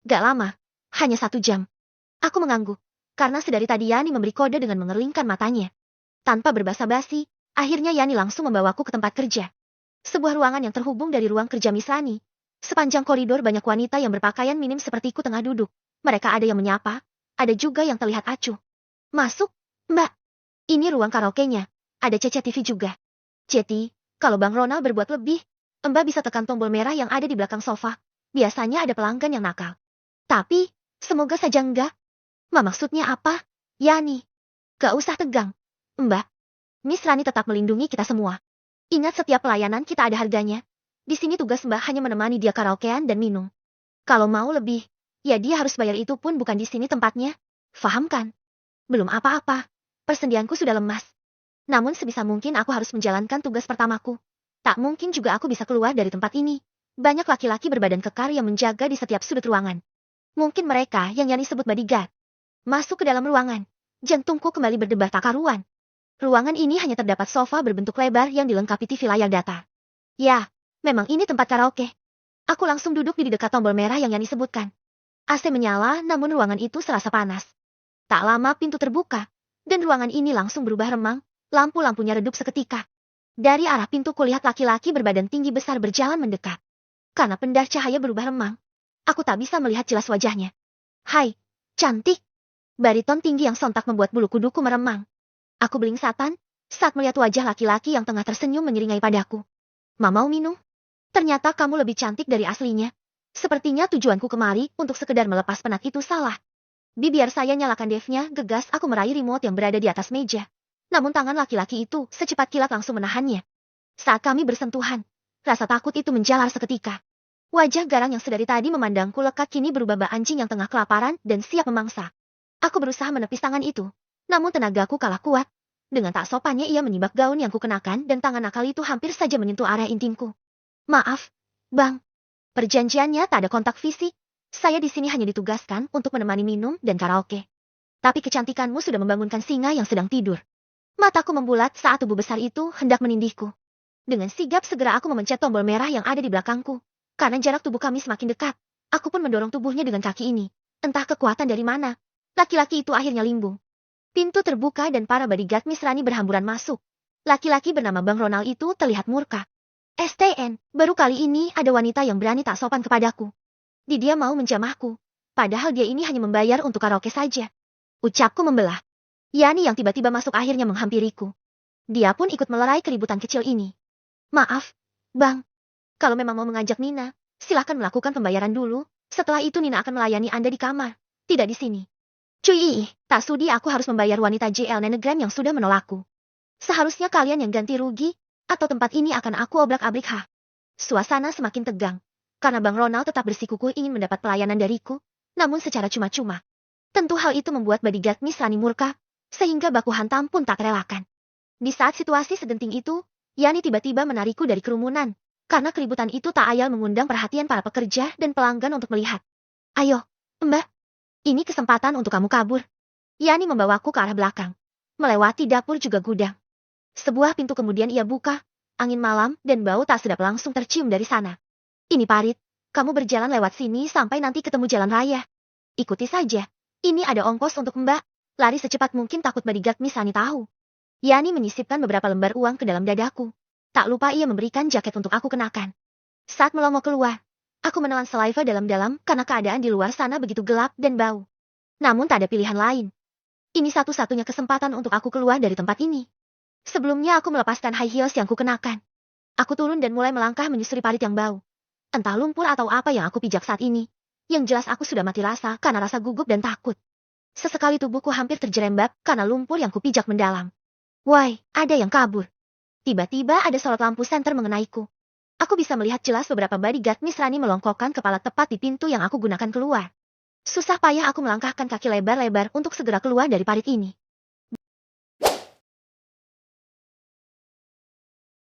Gak lama, hanya 1 jam. Aku mengangguk, karena sedari tadi Yani memberi kode dengan mengerlingkan matanya. Tanpa berbasa-basi, akhirnya Yani langsung membawaku ke tempat kerja. Sebuah ruangan yang terhubung dari ruang kerja Miss Rani. Sepanjang koridor banyak wanita yang berpakaian minim sepertiku tengah duduk. Mereka ada yang menyapa, ada juga yang terlihat acuh. Masuk, Mbak. Ini ruang karaoke-nya. Ada CCTV juga. Jadi, kalau Bang Ronald berbuat lebih, Mbak bisa tekan tombol merah yang ada di belakang sofa. Biasanya ada pelanggan yang nakal. Tapi, semoga saja enggak. Maksudnya apa? Yani. Gak usah tegang. Mbak. Miss Rani tetap melindungi kita semua. Ingat setiap pelayanan kita ada harganya. Di sini tugas Mbak hanya menemani dia karaokean dan minum. Kalau mau lebih, ya dia harus bayar, itu pun bukan di sini tempatnya. Faham kan? Belum apa-apa. Persendianku sudah lemas. Namun sebisa mungkin aku harus menjalankan tugas pertamaku. Tak mungkin juga aku bisa keluar dari tempat ini. Banyak laki-laki berbadan kekar yang menjaga di setiap sudut ruangan. Mungkin mereka yang Yani sebut bodyguard. Masuk ke dalam ruangan. Jantungku kembali berdebar tak karuan. Ruangan ini hanya terdapat sofa berbentuk lebar yang dilengkapi TV layar datar. Ya, memang ini tempat karaoke. Aku langsung duduk di dekat tombol merah yang Yani sebutkan. AC menyala, namun ruangan itu serasa panas. Tak lama pintu terbuka, dan ruangan ini langsung berubah remang, lampu-lampunya redup seketika. Dari arah pintu kulihat laki-laki berbadan tinggi besar berjalan mendekat. Karena pendar cahaya berubah remang, aku tak bisa melihat jelas wajahnya. Hai, cantik. Bariton tinggi yang sontak membuat bulu kuduku meremang. Aku belingsatan saat melihat wajah laki-laki yang tengah tersenyum menyeringai padaku. Mau minum? Ternyata kamu lebih cantik dari aslinya. Sepertinya tujuanku kemari untuk sekedar melepas penat itu salah. Biar saya nyalakan devnya, gegas aku meraih remote yang berada di atas meja. Namun tangan laki-laki itu secepat kilat langsung menahannya. Saat kami bersentuhan, rasa takut itu menjalar seketika. Wajah garang yang sedari tadi memandangku lekat kini berubah bak anjing yang tengah kelaparan dan siap memangsa. Aku berusaha menepis tangan itu. Namun tenagaku kalah kuat. Dengan tak sopannya ia menyibak gaun yang kukenakan dan tangan nakal itu hampir saja menyentuh area intimku. Maaf, Bang. Perjanjiannya tak ada kontak fisik. Saya di sini hanya ditugaskan untuk menemani minum dan karaoke. Tapi kecantikanmu sudah membangunkan singa yang sedang tidur. Mataku membulat saat tubuh besar itu hendak menindihku. Dengan sigap segera aku memencet tombol merah yang ada di belakangku. Karena jarak tubuh kami semakin dekat, aku pun mendorong tubuhnya dengan kaki ini. Entah kekuatan dari mana, laki-laki itu akhirnya limbung. Pintu terbuka dan para bodyguard Miss Rani berhamburan masuk. Laki-laki bernama Bang Ronald itu terlihat murka. STN, baru kali ini ada wanita yang berani tak sopan kepadaku. Dia mau menjamahku. Padahal dia ini hanya membayar untuk karaoke saja. Ucapku membelah. Yani yang tiba-tiba masuk akhirnya menghampiriku. Dia pun ikut melerai keributan kecil ini. Maaf, Bang. Kalau memang mau mengajak Nina, silahkan melakukan pembayaran dulu. Setelah itu Nina akan melayani Anda di kamar, tidak di sini. Cuy, tak sudi aku harus membayar wanita JL Nenegram yang sudah menolakku. Seharusnya kalian yang ganti rugi, atau tempat ini akan aku obrak-abrik. Suasana semakin tegang, karena Bang Ronald tetap bersikukuh ingin mendapat pelayanan dariku, namun secara cuma-cuma. Tentu hal itu membuat bodyguard Miss Rani murka, sehingga baku hantam pun tak terelakkan. Di saat situasi segenting itu, Yani tiba-tiba menarikku dari kerumunan, karena keributan itu tak ayal mengundang perhatian para pekerja dan pelanggan untuk melihat. Ayo, Mbak, ini kesempatan untuk kamu kabur. Yani membawaku ke arah belakang. Melewati dapur juga gudang. Sebuah pintu kemudian ia buka. Angin malam dan bau tak sedap langsung tercium dari sana. Ini Parit, kamu berjalan lewat sini sampai nanti ketemu jalan raya. Ikuti saja. Ini ada ongkos untuk Mbak. Lari secepat mungkin takut bodyguard Misani tahu. Yani menyisipkan beberapa lembar uang ke dalam dadaku. Tak lupa ia memberikan jaket untuk aku kenakan. Saat melongo keluar, aku menelan saliva dalam-dalam karena keadaan di luar sana begitu gelap dan bau. Namun tak ada pilihan lain. Ini satu-satunya kesempatan untuk aku keluar dari tempat ini. Sebelumnya aku melepaskan high heels yang kukenakan. Aku turun dan mulai melangkah menyusuri parit yang bau. Entah lumpur atau apa yang aku pijak saat ini. Yang jelas aku sudah mati rasa karena rasa gugup dan takut. Sesekali tubuhku hampir terjerembab karena lumpur yang kupijak mendalam. Woi, ada yang kabur. Tiba-tiba ada sorot lampu senter mengenaiku. Aku bisa melihat jelas beberapa bodyguard Misrani melongkokkan kepala tepat di pintu yang aku gunakan keluar. Susah payah aku melangkahkan kaki lebar-lebar untuk segera keluar dari parit ini.